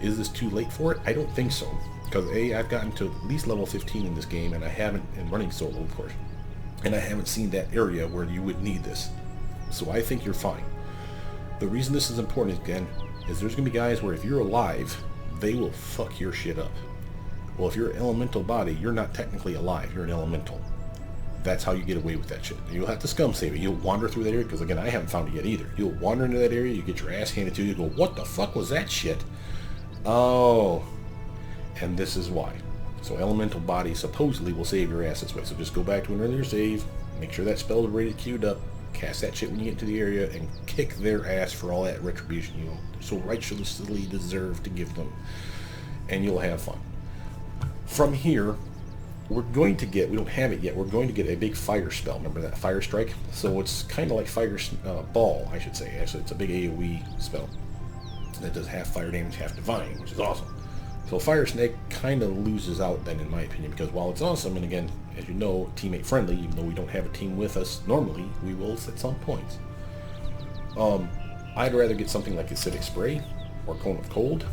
Is this too late for it? I don't think so, because A, I've gotten to at least level 15 in this game, and I haven't, in running solo, of course, and I haven't seen that area where you would need this. So I think you're fine. The reason this is important, again, is there's going to be guys where if you're alive, they will fuck your shit up. Well, if you're an elemental body, you're not technically alive. You're an elemental. That's how you get away with that shit. You'll have to scum save it. You'll wander through that area, because again, I haven't found it yet either. You'll wander into that area, you get your ass handed to you, you go, what the fuck was that shit? Oh, and this is why. So elemental body supposedly will save your ass this way. So just go back to an earlier save, make sure that spell's ready queued up, cast that shit when you get to the area, and kick their ass for all that retribution you so righteously deserve to give them. And you'll have fun. From here, we're going to get, we don't have it yet, we're going to get a big fire spell. Remember that fire strike? So it's kind of like fire ball, I should say. Actually, it's a big AoE spell that does half fire damage, half divine, which is awesome. So Fire Snake kind of loses out then, in my opinion, because while it's awesome, and again, as you know, teammate friendly, even though we don't have a team with us normally, we will at some points. I'd rather get something like Acidic Spray or Cone of Cold,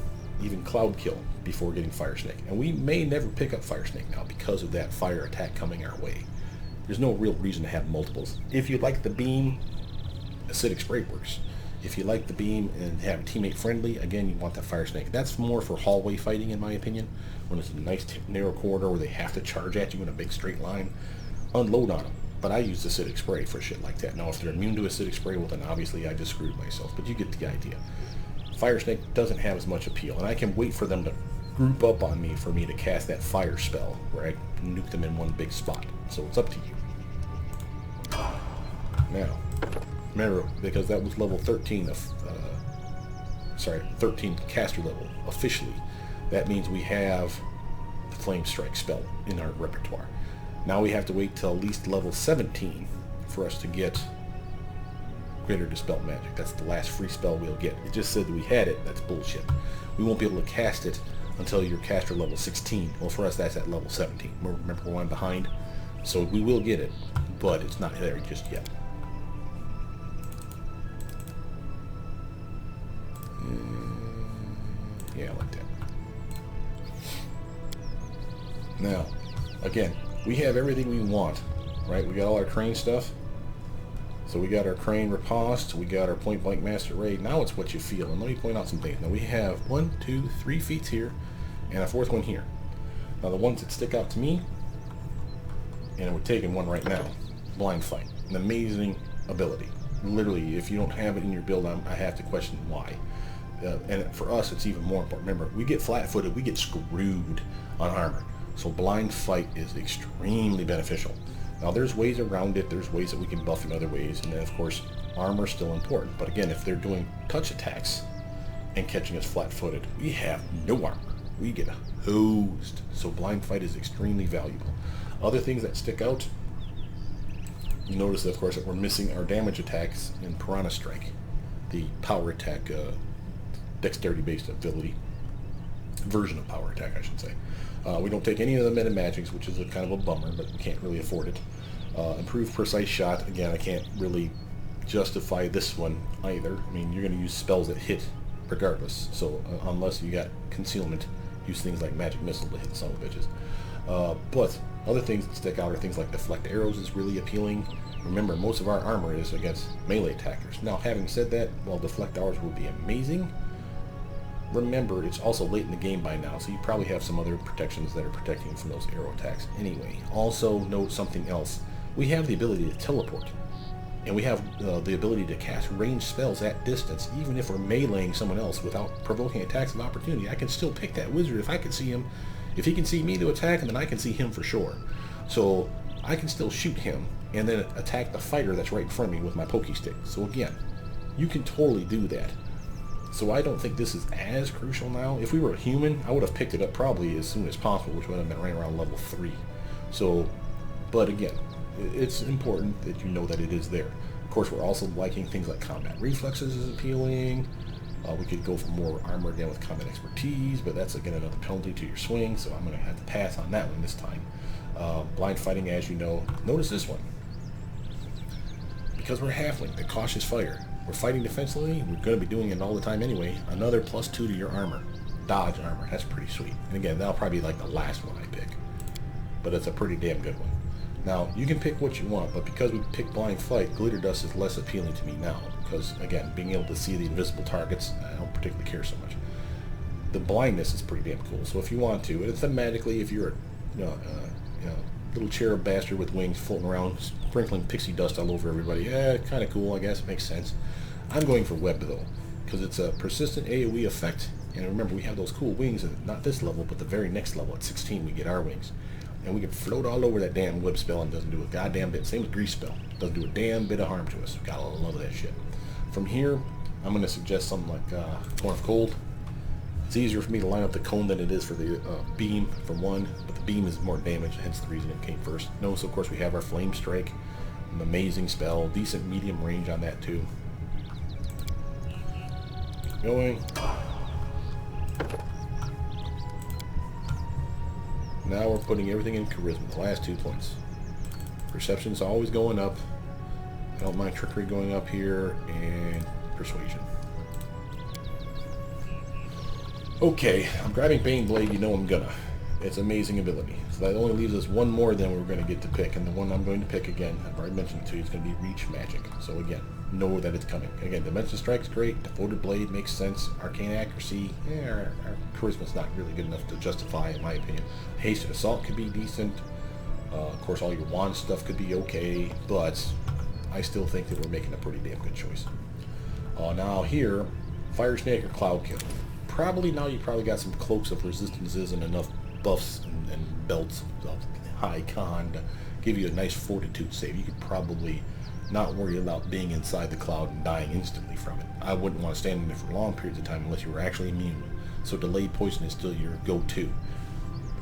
even Cloud Kill, before getting Fire Snake. And we may never pick up Fire Snake now because of that fire attack coming our way. There's no real reason to have multiples. If you like the beam, Acidic Spray works. If you like the beam and have a teammate friendly, again, you want that Fire Snake. That's more for hallway fighting, in my opinion, when it's a nice narrow corridor where they have to charge at you in a big straight line. Unload on them. But I use Acidic Spray for shit like that. Now, if they're immune to Acidic Spray, well, then obviously I just screwed myself. But you get the idea. Fire Snake doesn't have as much appeal, and I can wait for them to group up on me for me to cast that fire spell where I nuke them in one big spot. So it's up to you. Now, remember, because that was level 13 of, 13 caster level officially. That means we have the Flame Strike spell in our repertoire. Now we have to wait till at least level 17 for us to get Greater Dispel Magic. That's the last free spell we'll get. It just said that we had it. That's bullshit. We won't be able to cast it until your caster level 16. Well, for us, that's at level 17. Remember, we're one behind. So we will get it, but it's not there just yet. Yeah, like that. Now, again, we have everything we want, right? We got all our crane stuff. So we got our crane riposte, we got our point blank master raid. Now it's what you feel. And let me point out some things. Now we have 1, 2, 3 feats here, and a 4th one here. Now the ones that stick out to me, and we're taking one right now, Blind Fight. An amazing ability. Literally, if you don't have it in your build, I have to question why. And for us, it's even more important. Remember, we get flat-footed, we get screwed on armor. So Blind Fight is extremely beneficial. Now, there's ways around it. There's ways that we can buff in other ways. And then, of course, armor's still important. But again, if they're doing touch attacks and catching us flat-footed, we have no armor. We get hosed. So Blind Fight is extremely valuable. Other things that stick out, you notice, of course, that we're missing our damage attacks in Piranha Strike, the power attack, dexterity-based ability, version of power attack, I should say. We don't take any of the meta magics, which is a kind of a bummer, but we can't really afford it. Improved precise shot, again, I can't really justify this one either. I mean, you're going to use spells that hit regardless. So unless you got concealment, use things like magic missile to hit some of the bitches. But other things that stick out are things like deflect arrows is really appealing. Remember, most of our armor is against melee attackers. Now, having said that, while deflect arrows will be amazing, remember it's also late in the game by now, so you probably have some other protections that are protecting you from those arrow attacks anyway. Also, note something else. We have the ability to teleport. And we have the ability to cast ranged spells at distance, even if we're meleeing someone else without provoking attacks of opportunity. I can still pick that wizard if I can see him. If he can see me to attack him, then I can see him for sure. So I can still shoot him and then attack the fighter that's right in front of me with my pokey stick. So again, you can totally do that. So I don't think this is as crucial now. If we were a human, I would have picked it up probably as soon as possible, which would have been right around level 3. So, but again, it's important that you know that it is there. Of course, we're also liking things like combat reflexes is appealing. We could go for more armor again with combat expertise, but that's again another penalty to your swing, so I'm going to have to pass on that one this time. Blind fighting, as you know. Notice this one. Because we're halfling, the cautious fighter. We're fighting defensively, we're going to be doing it all the time anyway. Another +2 to your armor. Dodge armor, that's pretty sweet. And again, that'll probably be like the last one I pick. But it's a pretty damn good one. Now, you can pick what you want, but because we pick blind fight, glitter dust is less appealing to me now. Because, again, being able to see the invisible targets, I don't particularly care so much. The blindness is pretty damn cool, so if you want to, and thematically, if you're a little cherub bastard with wings floating around, sprinkling pixie dust all over everybody, yeah, kind of cool, I guess, it makes sense. I'm going for web, though, because it's a persistent AoE effect, and remember, we have those cool wings, and not this level, but the very next level, at 16, we get our wings. And we can float all over that damn web spell and doesn't do a goddamn bit. Same with grease spell. Doesn't do a damn bit of harm to us. Gotta love that shit. From here, I'm going to suggest something like Cone of Cold. It's easier for me to line up the cone than it is for the beam, for one. But the beam is more damage, hence the reason it came first. Notice, of course, we have our Flame Strike. An amazing spell. Decent medium range on that, too. Keep going. Now we're putting everything in charisma, the last 2 points. Perception's always going up. I don't mind trickery going up here, and persuasion. Okay, I'm grabbing Bane Blade, you know I'm gonna. It's amazing ability. So that only leaves us one more than we're going to get to pick, and the one I'm going to pick again, I've already mentioned it to you, is going to be Reach Magic. So again, know that it's coming. Again, Dimension Strike's great, Devoted Blade makes sense, Arcane Accuracy, our Charisma's not really good enough to justify, in my opinion. Hasted Assault could be decent. Of course, all your wand stuff could be okay, but I still think that we're making a pretty damn good choice. Now here, Fire Snake or Cloud Kill. Probably now you probably got some Cloaks of Resistances and enough buffs and belts of high con to give you a nice fortitude save. You could probably not worry about being inside the cloud and dying instantly from it. I wouldn't want to stand in there for long periods of time unless you were actually immune. So delayed poison is still your go-to,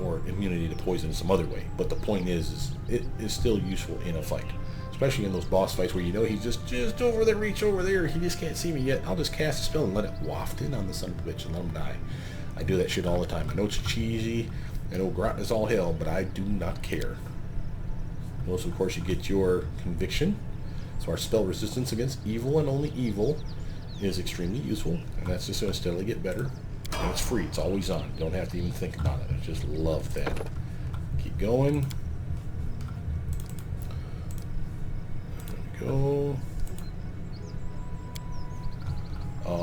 or immunity to poison in some other way. But the point is it is still useful in a fight, especially in those boss fights where you know he's just over there, reach over there, he just can't see me yet. I'll just cast a spell and let it waft in on the son of a bitch and let him die. I do that shit all the time. I know it's cheesy, I know grot is all hell, but I do not care. Notice, of course, you get your conviction. So our spell resistance against evil and only evil is extremely useful, and that's just going to steadily get better. And it's free. It's always on. You don't have to even think about it. I just love that. Keep going. There we go.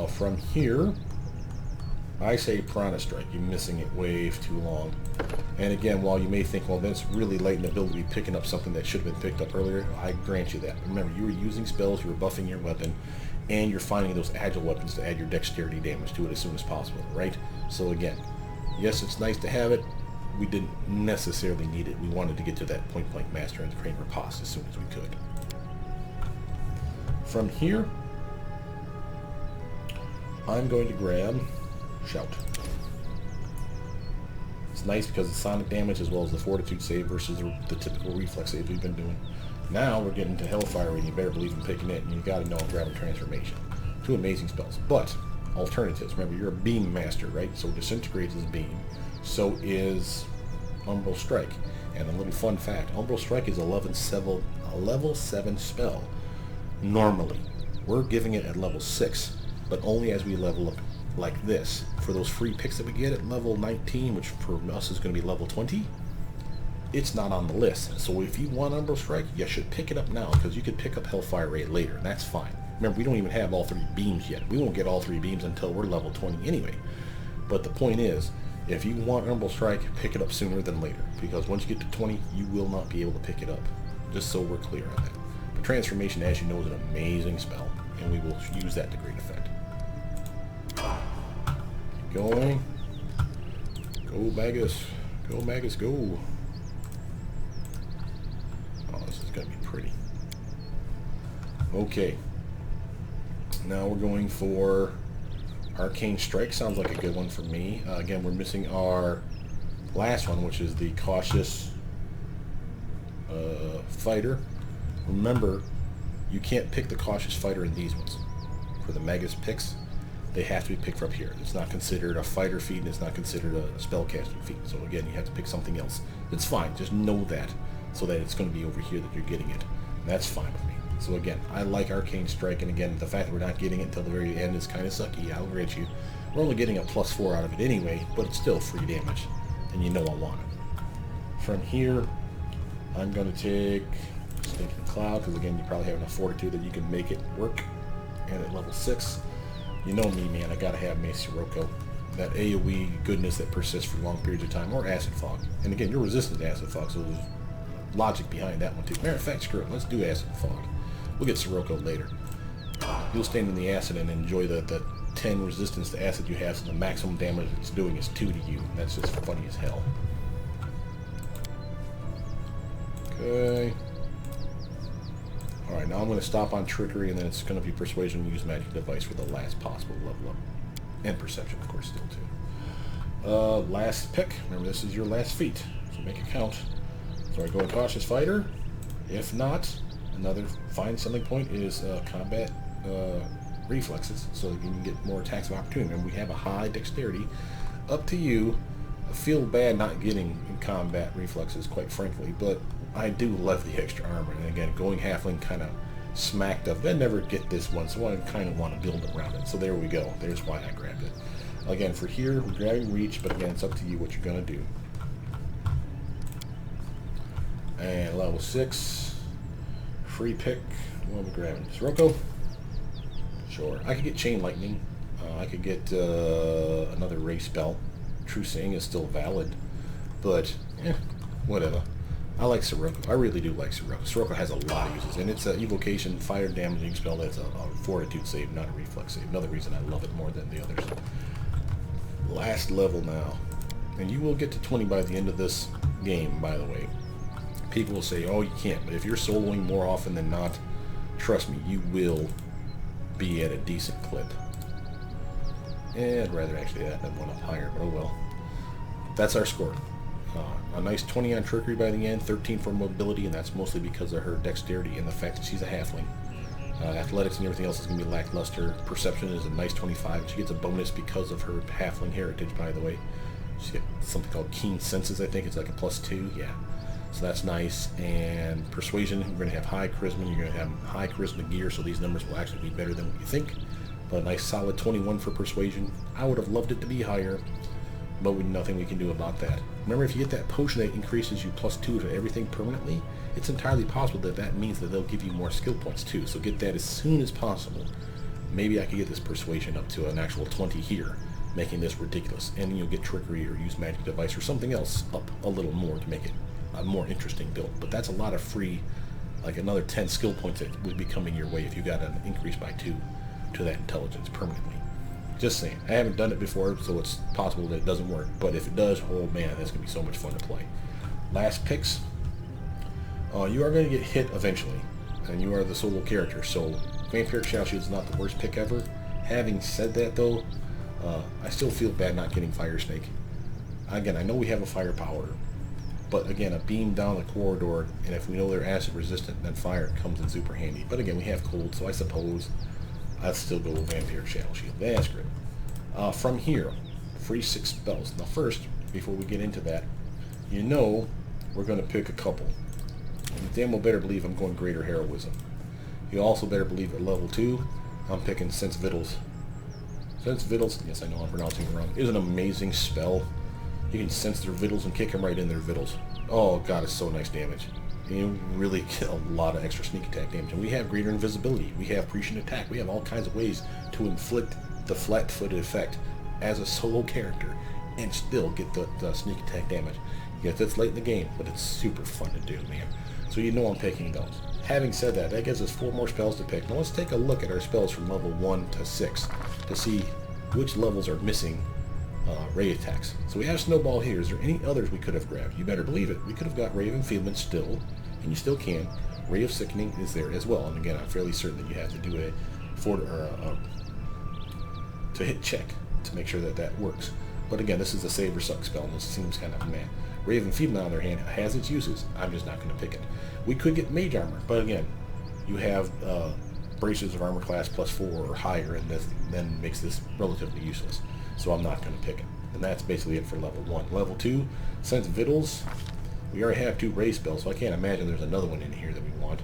From here, I say Piranha Strike. You're missing it way too long. And again, while you may think, well, that's really late in the build to be picking up something that should have been picked up earlier, I grant you that. Remember, you were using spells, you were buffing your weapon, and you're finding those agile weapons to add your dexterity damage to it as soon as possible, right? So again, yes, it's nice to have it. We didn't necessarily need it. We wanted to get to that point-blank master and the Crane Riposte as soon as we could. From here, I'm going to grab Shout. It's nice because it's sonic damage as well as the fortitude save versus the typical reflex save we've been doing. Now we're getting to Hellfire, and you better believe in picking it, and you got to know I'm grabbing Transformation. Two amazing spells, but alternatives. Remember, you're a beam master, right? So Disintegrate is beam. So is Umbral Strike. And a little fun fact, Umbral Strike is a level 7 spell. Normally. We're giving it at level 6, but only as we level up like this. For those free picks that we get at level 19, which for us is going to be level 20, it's not on the list. So if you want Umbral Strike, you should pick it up now, because you could pick up Hellfire Ray later, and that's fine. Remember, we don't even have all 3 beams yet. We won't get all 3 beams until we're level 20 anyway. But the point is, if you want Umbral Strike, pick it up sooner than later, because once you get to 20, you will not be able to pick it up. Just so we're clear on that. But Transformation, as you know, is an amazing spell, and we will use that to great effect. Keep going. Go Magus. Go Magus, go. Oh, this is going to be pretty. Okay. Now we're going for Arcane Strike. Sounds like a good one for me. Again, we're missing our last one, which is the Cautious Fighter. Remember, you can't pick the Cautious Fighter in these ones. For the Magus picks, they have to be picked up here. It's not considered a fighter feat, and it's not considered a spellcasting feat. So again, you have to pick something else. It's fine. Just know that, so that it's going to be over here that you're getting it. And that's fine with me. So again, I like Arcane Strike, and again, the fact that we're not getting it until the very end is kind of sucky. I'll grant you. We're only getting a +4 out of it anyway, but it's still free damage, and you know I want it. From here, I'm going to take Stinking Cloud, because again, you probably have enough fortitude that you can make it work. And at level 6, you know me, man, I gotta have Mace Sirocco. That AoE goodness that persists for long periods of time, or Acid Fog. And again, you're resistant to Acid Fog, so there's logic behind that one too. Matter of fact, screw it, let's do Acid Fog. We'll get Sirocco later. You'll stand in the acid and enjoy the 10 resistance to acid you have, so the maximum damage it's doing is 2 to you. That's just funny as hell. Okay. Alright, now I'm going to stop on Trickery, and then it's going to be Persuasion and use Magic Device for the last possible level up. And Perception, of course, still too. Last pick. Remember, this is your last feat, so make it count. So I go with Cautious Fighter. If not, another fine selling point is combat reflexes, so you can get more attacks of opportunity. And we have a high dexterity. Up to you. I feel bad not getting combat reflexes, quite frankly, but I do love the extra armor. And again, going halfling kind of smacked up. I never get this one, so I kind of want to build around it. So there we go. There's why I grabbed it. Again, for here, we're grabbing Reach, but again, it's up to you what you're going to do. And level 6, free pick. What are we grabbing? Sirocco? Sure. I could get Chain Lightning. I could get another Ray spell. True Seeing is still valid, but whatever. I like Sirocco. I really do like Sirocco. Sirocco has a lot of uses, and it's an evocation, fire damaging spell that's a fortitude save, not a reflex save. Another reason I love it more than the others. Last level now, and you will get to 20 by the end of this game, by the way. People will say, oh, you can't, but if you're soloing more often than not, trust me, you will be at a decent clip. I'd rather actually add that one up higher, but oh well. That's our score. A nice 20 on Trickery by the end, 13 for mobility, and that's mostly because of her dexterity and the fact that she's a halfling. Athletics and everything else is going to be lackluster. Perception is a nice 25. She gets a bonus because of her halfling heritage, by the way. She gets something called Keen Senses, I think. It's like a +2, yeah. So that's nice. And Persuasion, we're going to have high charisma. You're going to have high charisma gear, so these numbers will actually be better than what you think. But a nice solid 21 for Persuasion. I would have loved it to be higher, but with nothing we can do about that. Remember, if you get that potion that increases you +2 to everything permanently, it's entirely possible that that means that they'll give you more skill points too. So get that as soon as possible. Maybe I could get this Persuasion up to an actual 20 here, making this ridiculous. And you'll get Trickery or use Magic Device or something else up a little more to make it a more interesting build. But that's a lot of free, like another 10 skill points that would be coming your way if you got an increase by 2 to that intelligence permanently. Just saying. I haven't done it before, so it's possible that it doesn't work. But if it does, oh man, that's going to be so much fun to play. Last picks. You are going to get hit eventually, and you are the solo character, so Vampiric Shadow Shield is not the worst pick ever. Having said that, though, I still feel bad not getting Fire Snake. Again, I know we have a firepower, but again, a beam down the corridor, and if we know they're acid resistant, then fire comes in super handy. But again, we have cold, so I suppose I'd still go with Vampiric Shadow Shield. That's great. From here, free 6 spells. Now first, before we get into that, you know we're going to pick a couple. And damn well better believe I'm going Greater Heroism. You also better believe at level 2, I'm picking Sense Vittles. Sense Vittles, yes I know I'm pronouncing it wrong, is an amazing spell. You can sense their vittles and kick them right in their vittles. Oh god, it's so nice damage. And you really get a lot of extra sneak attack damage. And we have greater invisibility, we have prescient attack, we have all kinds of ways to inflict the flat-footed effect as a solo character and still get the sneak attack damage. Yes, it's late in the game, but it's super fun to do, man. So you know I'm picking those. Having said that, that gives us 4 more spells to pick. Now let's take a look at our spells from level 1 to 6 to see which levels are missing ray attacks. So we have Snowball here. Is there any others we could have grabbed? You better believe it. We could have got Ray of Enfeeblement still, and you still can. Ray of Sickening is there as well. And again, I'm fairly certain that you have to do to hit check to make sure that that works. But again, this is a save or suck spell, and this seems kind of meh. Ray of Enfeeblement, on the other hand, has its uses. I'm just not going to pick it. We could get Mage Armor, but again, you have braces of armor class +4 or higher, and this then makes this relatively useless. So I'm not going to pick it. And that's basically it for level 1. Level 2, Sense Vittles. We already have 2 Ray spells, so I can't imagine there's another one in here that we want.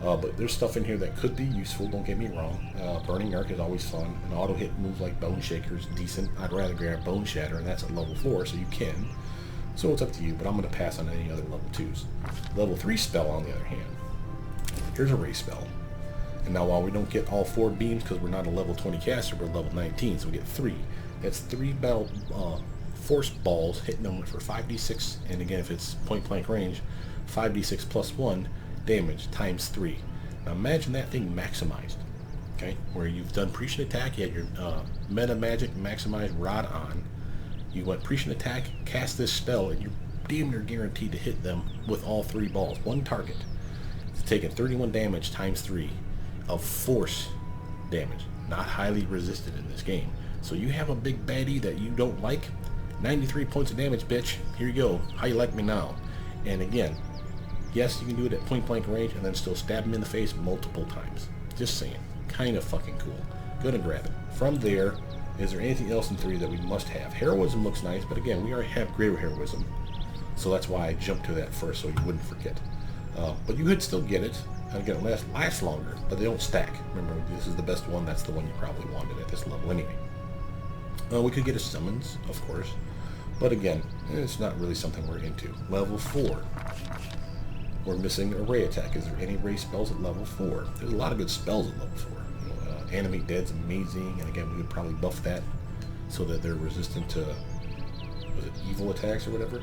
But there's stuff in here that could be useful, don't get me wrong. Burning Arc is always fun. An auto hit moves like Bone Shaker is decent. I'd rather grab Bone Shatter, and that's at level 4, so you can. So it's up to you, but I'm going to pass on any other level 2s. Level 3 spell, on the other hand. Here's a Ray spell. And now while we don't get all 4 beams, because we're not a level 20 caster, we're level 19, so we get 3. That's 3 force balls hitting them for 5d6, and again, if it's point blank range, 5d6 plus 1 damage times 3. Now imagine that thing maximized, okay? Where you've done prescient attack, you had your meta magic maximized rod on, you went prescient attack, cast this spell, and you're damn near guaranteed to hit them with all 3 balls, one target. It's taking 31 damage times 3 of force damage, not highly resisted in this game. So you have a big baddie that you don't like, 93 points of damage, bitch. Here you go. How you like me now? And again, yes, you can do it at point blank range and then still stab him in the face multiple times. Just saying. Kind of fucking cool. Gonna grab it. From there, is there anything else in 3 that we must have? Heroism looks nice, but again, we already have greater heroism. So that's why I jumped to that first, so you wouldn't forget. But you could still get it. And again, it lasts longer, but they don't stack. Remember, this is the best one. That's the one you probably wanted at this level anyway. We could get a summons, of course, but again, it's not really something we're into. Level 4. We're missing a Ray attack. Is there any Ray spells at level 4? There's a lot of good spells at level 4. You know, Animate Dead's amazing, and again, we would probably buff that so that they're resistant to, was it evil attacks or whatever?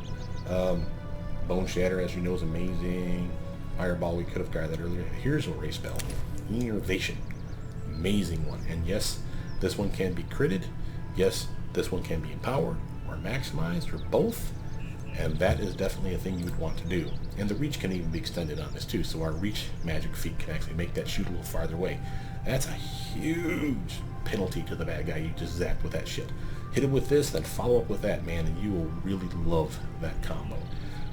Bone Shatter, as you know, is amazing. Fireball, we could have got that earlier. Here's a Ray spell. Innervation. Amazing one. And yes, this one can be critted. Yes, this one can be empowered or maximized or both, and that is definitely a thing you would want to do. And the reach can even be extended on this too, so our reach magic feat can actually make that shoot a little farther away. That's a huge penalty to the bad guy you just zapped with that shit. Hit him with this, then follow up with that, man, and you will really love that combo.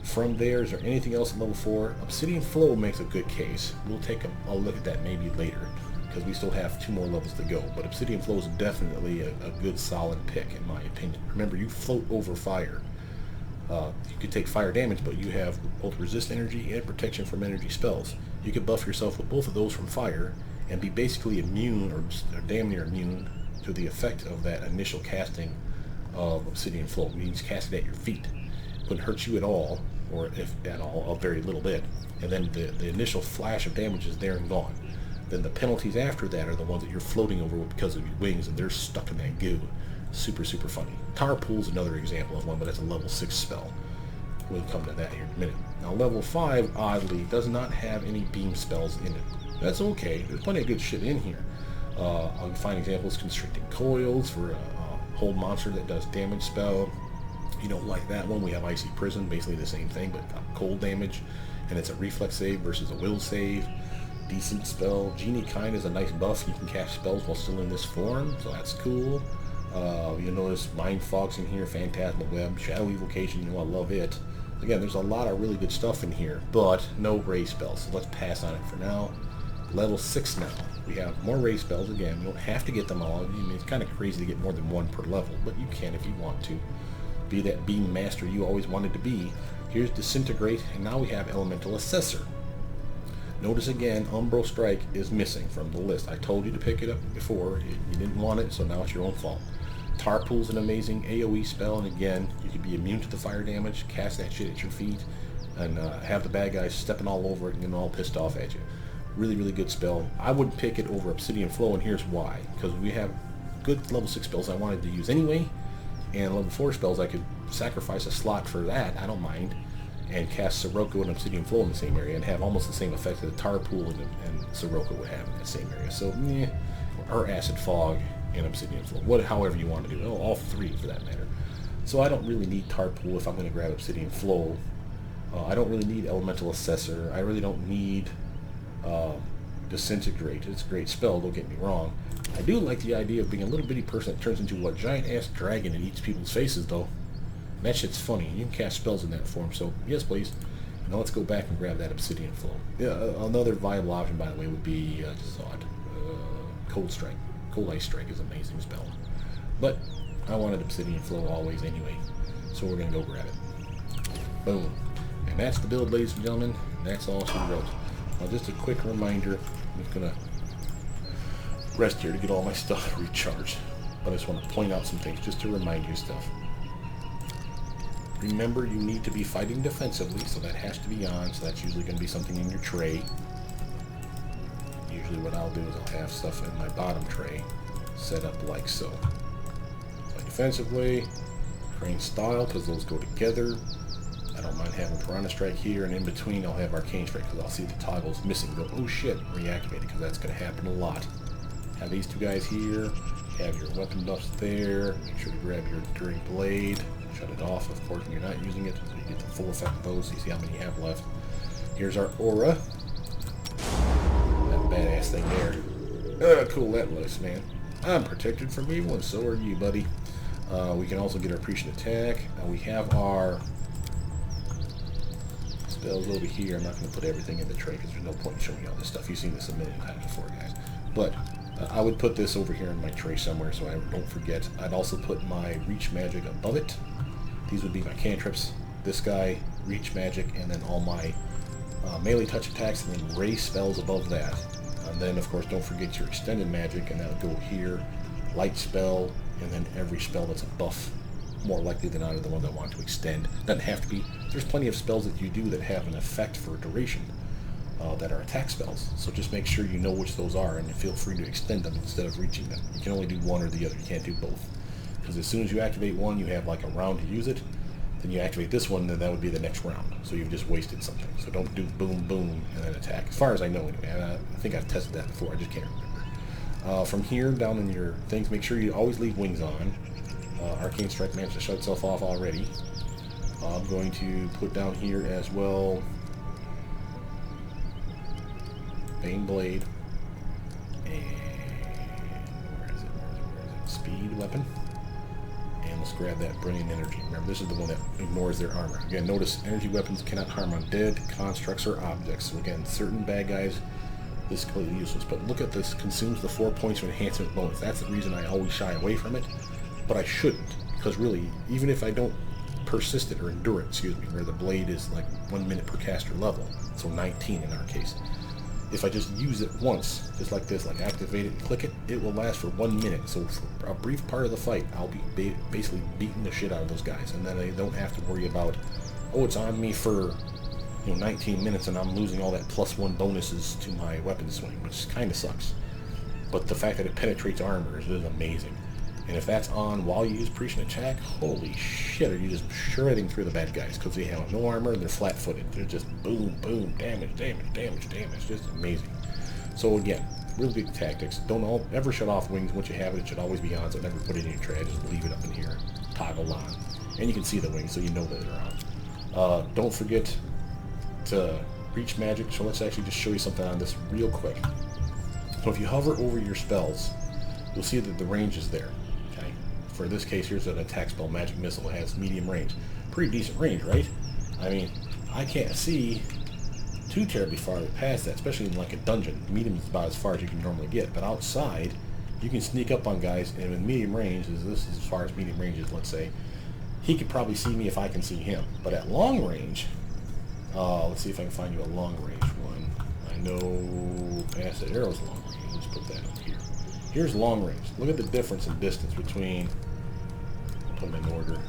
From there, is there anything else at level 4? Obsidian Flow makes a good case. We'll take a look at that maybe later, because we still have 2 more levels to go. But Obsidian Flow is definitely a good solid pick in my opinion. Remember, you float over fire. You could take fire damage, but you have both resist energy and protection from energy spells. You could buff yourself with both of those from fire and be basically immune or damn near immune to the effect of that initial casting of Obsidian Flow. It means cast it at your feet. It wouldn't hurt you at all, or if at all, a very little bit. And then the initial flash of damage is there and gone. Then the penalties after that are the ones that you're floating over because of your wings, and they're stuck in that goo. Super, super funny. Tar Pool's another example of one, but it's a level 6 spell. We'll come to that here in a minute. Now, level 5, oddly, does not have any beam spells in it. That's okay. There's plenty of good shit in here. I'll find examples: Constricting Coils for a whole monster that does damage spell. You don't like that one, we have Icy Prison, basically the same thing, but cold damage, and it's a reflex save versus a will save. Decent spell. Genie Kind is a nice buff. You can cast spells while still in this form, so that's cool. You'll notice Mind Fog's in here, Phantasmal Web, Shadow Evocation, you know I love it. Again, there's a lot of really good stuff in here, but no Ray spells, so let's pass on it for now. Level 6 now. We have more Ray spells. Again, you don't have to get them all. I mean, it's kind of crazy to get more than 1 per level, but you can if you want to. Be that beam master you always wanted to be. Here's Disintegrate, and now we have Elemental Assessor. Notice again, Umbral Strike is missing from the list. I told you to pick it up before. You didn't want it, so now it's your own fault. Tarpool's an amazing AoE spell, and again, you can be immune to the fire damage, cast that shit at your feet, and have the bad guys stepping all over it and getting all pissed off at you. Really, really good spell. I would pick it over Obsidian Flow, and here's why. Because we have good level 6 spells I wanted to use anyway, and level 4 spells I could sacrifice a slot for that, I don't mind, and cast Sirocco and Obsidian Flow in the same area and have almost the same effect that the Tarpool and Sirocco would have in that same area. So, or Acid Fog and Obsidian Flow, however you want to do it. All three for that matter. So I don't really need Tarpool if I'm going to grab Obsidian Flow. I don't really need Elemental Assessor. I really don't need Disintegrate. It's a great spell, don't get me wrong. I do like the idea of being a little bitty person that turns into a giant-ass dragon and eats people's faces, though. That shit's funny. You can cast spells in that form, so yes, please. Now let's go back and grab that Obsidian Flow. Yeah, another viable option, by the way, would be Zod. Cold Strike. Cold Ice Strike is an amazing spell. But I wanted Obsidian Flow always anyway, so we're going to go grab it. Boom. And that's the build, ladies and gentlemen. That's all she wrote. Now, just a quick reminder, I'm just going to rest here to get all my stuff recharged. But I just want to point out some things just to remind you stuff. Remember, you need to be fighting defensively, so that has to be on, so that's usually going to be something in your tray. Usually what I'll do is I'll have stuff in my bottom tray set up like so. Fight defensively, Crane Style, because those go together. I don't mind having Piranha Strike here, and in between I'll have Arcane Strike, because I'll see the toggles missing. Go, oh shit, reactivate it, because that's going to happen a lot. Have these two guys here, have your weapon buffs there, make sure to grab your Enduring Blade, shut it off, of course, when you're not using it, so you get the full effect of those. You see how many you have left. Here's our Aura. That badass thing there. Oh, cool that looks, man. I'm protected from evil, and so are you, buddy. We can also get our Prescient Attack. We have our spells over here. I'm not going to put everything in the tray because there's no point in showing you all this stuff. You've seen this a million times before, guys. But I would put this over here in my tray somewhere so I don't forget. I'd also put my Reach Magic above it. These would be my cantrips. This guy, Reach Magic, and then all my melee touch attacks, and then Ray spells above that. And then, of course, don't forget your Extended Magic, and that would go here. Light Spell, and then every spell that's a buff. More likely than not are the ones I want to extend. Doesn't have to be. There's plenty of spells that you do that have an effect for duration that are attack spells. So just make sure you know which those are, and feel free to extend them instead of reaching them. You can only do one or the other. You can't do both. Because as soon as you activate one, you have like a round to use it. Then you activate this one, then that would be the next round. So you've just wasted something. So don't do boom, boom, and then attack. As far as I know, anyway. I think I've tested that before. I just can't remember. From here, down in your things, make sure you always leave wings on. Arcane Strike managed to shut itself off already. I'm going to put down here as well Bane Blade. And where is it? Speed weapon. And let's grab that Brilliant Energy. Remember, this is the one that ignores their armor. Again, notice energy weapons cannot harm undead, constructs, or objects. So again, certain bad guys, this is completely useless. But look at this, consumes the 4 points of enhancement bonus. That's the reason I always shy away from it. But I shouldn't, because really, even if I don't persist it or endure it, where the blade is like 1 minute per caster level, so 19 in our case. If I just use it once, just like this, like activate it and click it, it will last for 1 minute. So for a brief part of the fight, I'll be basically beating the shit out of those guys, and then I don't have to worry about, oh, it's on me for 19 minutes, and I'm losing all that +1 bonuses to my weapon swing, which kind of sucks. But the fact that it penetrates armor is amazing. And if that's on while you use Prescient Attack, holy shit, are you just shredding through the bad guys, because they have no armor and they're flat-footed. They're just boom, boom, damage, damage, damage, damage. Just amazing. So again, real good tactics. Don't ever shut off wings once you have it. It should always be on, so never put it in your tray. Just leave it up in here, toggle on. And you can see the wings, so you know that they're on. Don't forget to Reach Magic. So let's actually just show you something on this real quick. So if you hover over your spells, you'll see that the range is there. For this case, here's an attack spell, Magic Missile. It has medium range. Pretty decent range, right? I mean, I can't see too terribly far past that, especially in like a dungeon. Medium is about as far as you can normally get, but outside, you can sneak up on guys, and with medium range, this is as far as medium range is, let's say, he could probably see me if I can see him. But at long range, let's see if I can find you a long range one. I know acid arrows long range. Let's put that up here. Here's long range. Look at the difference in distance between, put them in order.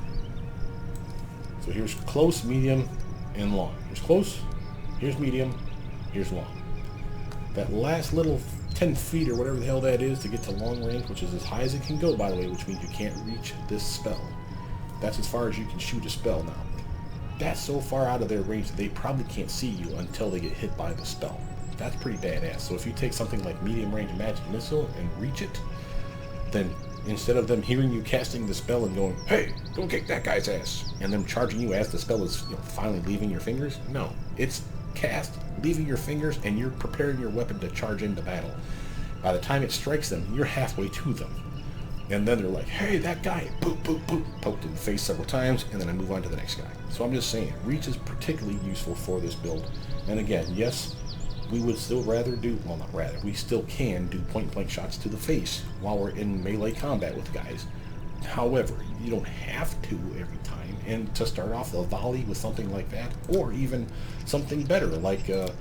So here's close, medium, and long. Here's close, here's medium, here's long. That last little 10 feet or whatever the hell that is to get to long range, which is as high as it can go, by the way, which means you can't reach this spell. That's as far as you can shoot a spell now. That's so far out of their range that they probably can't see you until they get hit by the spell. That's pretty badass. So if you take something like medium range magic missile and reach it, then instead of them hearing you casting the spell and going, hey, go kick that guy's ass, and them charging you as the spell is finally leaving your fingers, no. It's cast, leaving your fingers, and you're preparing your weapon to charge into battle. By the time it strikes them, you're halfway to them. And then they're like, hey, that guy, boop, boop, boop, poked in the face several times, and then I move on to the next guy. So I'm just saying, reach is particularly useful for this build. And again, yes, we would still rather do, well, not rather, we still can do point-blank shots to the face while we're in melee combat with guys. However, you don't have to every time. And to start off a volley with something like that, or even something better, like a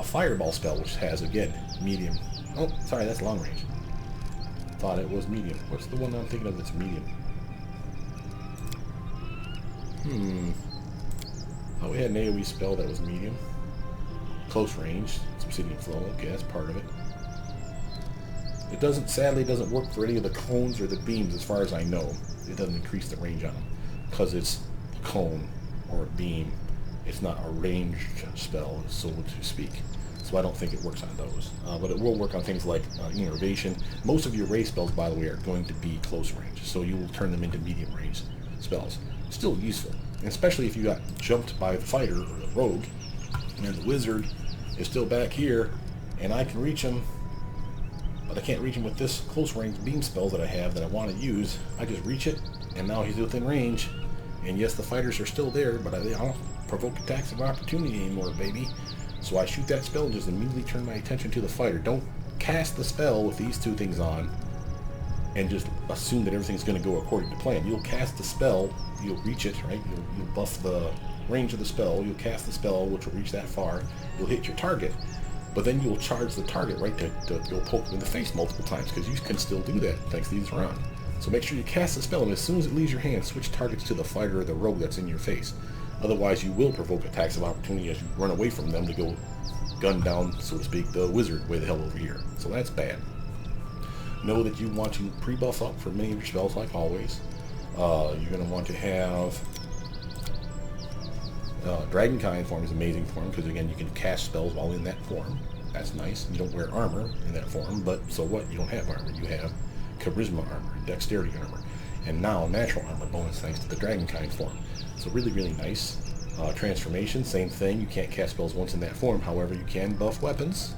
fireball spell, which has, again, medium. Oh, sorry, that's long range. Thought it was medium. What's the one I'm thinking of that's medium? Oh, we had an AoE spell that was medium. Close range. Obsidian flow. Okay, that's part of it. It doesn't, sadly, doesn't work for any of the cones or the beams as far as I know. It doesn't increase the range on them. Because it's a cone or a beam. It's not a ranged spell, so to speak. So I don't think it works on those. But it will work on things like Innervation. Most of your ray spells, by the way, are going to be close range. So you will turn them into medium range spells. Still useful. And especially if you got jumped by the fighter or the rogue, and the wizard is still back here, and I can reach him, but I can't reach him with this close range beam spell that I have that I want to use. I just reach it, and now he's within range. And yes, the fighters are still there, but I don't provoke attacks of opportunity anymore, baby. So I shoot that spell and just immediately turn my attention to the fighter. Don't cast the spell with these two things on and just assume that everything's going to go according to plan. You'll cast the spell, you'll reach it, right? You'll buff the range of the spell, you'll cast the spell, which will reach that far, you'll hit your target, but then you'll charge the target, right, to go poke them in the face multiple times, because you can still do that thanks to these rounds. So make sure you cast the spell, and as soon as it leaves your hand, switch targets to the fighter or the rogue that's in your face. Otherwise, you will provoke attacks of opportunity as you run away from them to go gun down, so to speak, the wizard way the hell over here. So that's bad. Know that you want to pre-buff up for many of your spells, like always. You're going to want to have Draconic form is an amazing form, because again, you can cast spells while in that form. That's nice. You don't wear armor in that form, but so what? You don't have armor. You have charisma armor, dexterity armor, and now natural armor bonus thanks to the Draconic form. So really, really nice. Transformation, same thing. You can't cast spells once in that form. However, you can buff weapons.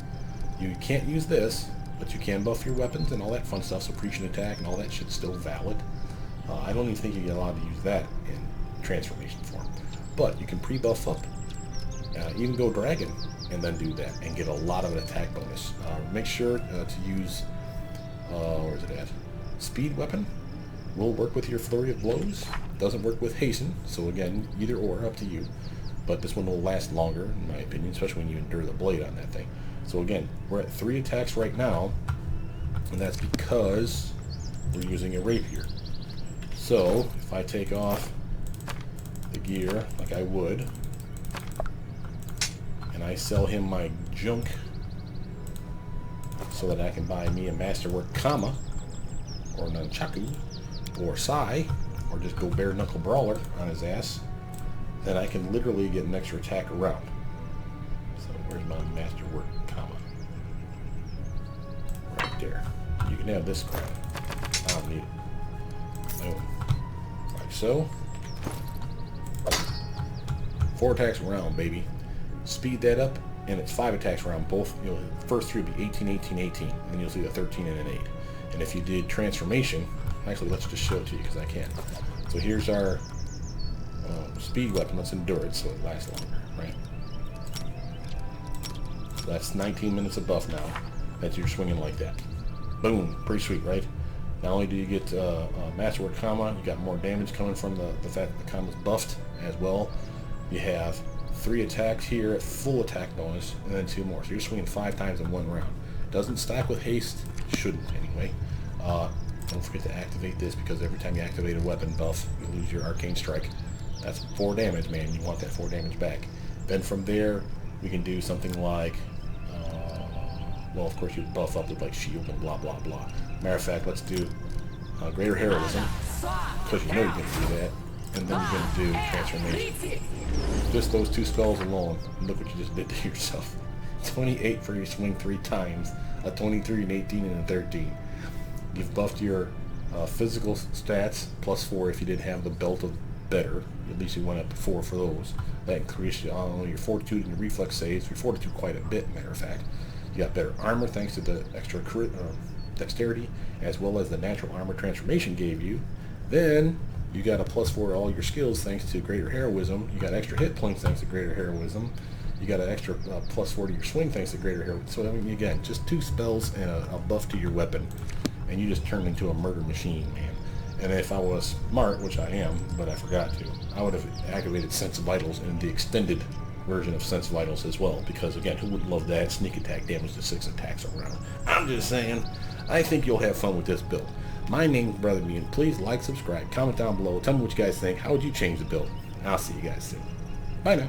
You can't use this, but you can buff your weapons and all that fun stuff. So Prescient Attack and all that shit's still valid. I don't even think you're allowed to use that in transformation form. But you can pre-buff up, even go dragon, and then do that, and get a lot of an attack bonus. Make sure to use, where is it at? Speed weapon will work with your flurry of blows. Doesn't work with hasten, so again, either or, up to you. But this one will last longer, in my opinion, especially when you endure the blade on that thing. So again, we're at 3 attacks right now, and that's because we're using a rapier. So if I take off the gear like I would, and I sell him my junk so that I can buy me a Masterwork Kama, or Nunchaku, or Sai, or just go bare knuckle brawler on his ass, then I can literally get an extra attack around. So where's my Masterwork Kama? Right there. You can have this crap. I don't need it. Boom. Like so. 4 attacks around, baby. Speed that up, and it's 5 attacks around. Both, the first 3 will be 18, 18, 18. And then you'll see the 13 and an 8. And if you did transformation, actually, let's just show it to you because I can. So here's our speed weapon. Let's endure it so it lasts longer, right? So that's 19 minutes of buff now that you're swinging like that. Boom. Pretty sweet, right? Not only do you get Masterwork Kama, you got more damage coming from the fact that the Kama's buffed as well. You have 3 attacks here at full attack bonus, and then 2 more. So you're swinging 5 times in 1 round. Doesn't stack with haste. Shouldn't, anyway. Don't forget to activate this, because every time you activate a weapon buff, you lose your Arcane Strike. That's 4 damage, man. You want that 4 damage back. Then from there, we can do something like, well, of course, you buff up with like shield and blah, blah, blah. Matter of fact, let's do Greater Heroism, because you know you're going to do that. And then you're going to do Transformation. Just those 2 spells alone, look what you just did to yourself. 28 for your swing 3 times, a 23, an 18, and a 13. You've buffed your physical stats, +4 if you didn't have the Belt of Better. At least you went up to 4 for those. That increased your Fortitude and your Reflex saves. Your Fortitude quite a bit, matter of fact. You got better armor thanks to the extra dexterity, as well as the natural armor transformation gave you. Then you got a +4 to all your skills thanks to Greater Heroism. You got extra hit points thanks to Greater Heroism. You got an extra +4 to your swing thanks to Greater Heroism. So I mean, again, just 2 spells and a buff to your weapon, and you just turned into a murder machine, man. And if I was smart, which I am, but I forgot to, I would have activated Sense Vitals in the extended version of Sense Vitals as well, because again, who wouldn't love that? Sneak attack damage to 6 attacks around. I'm just saying, I think you'll have fun with this build. My name's Brothermutant. Please like, subscribe, comment down below, tell me what you guys think. How would you change the build? I'll see you guys soon. Bye now.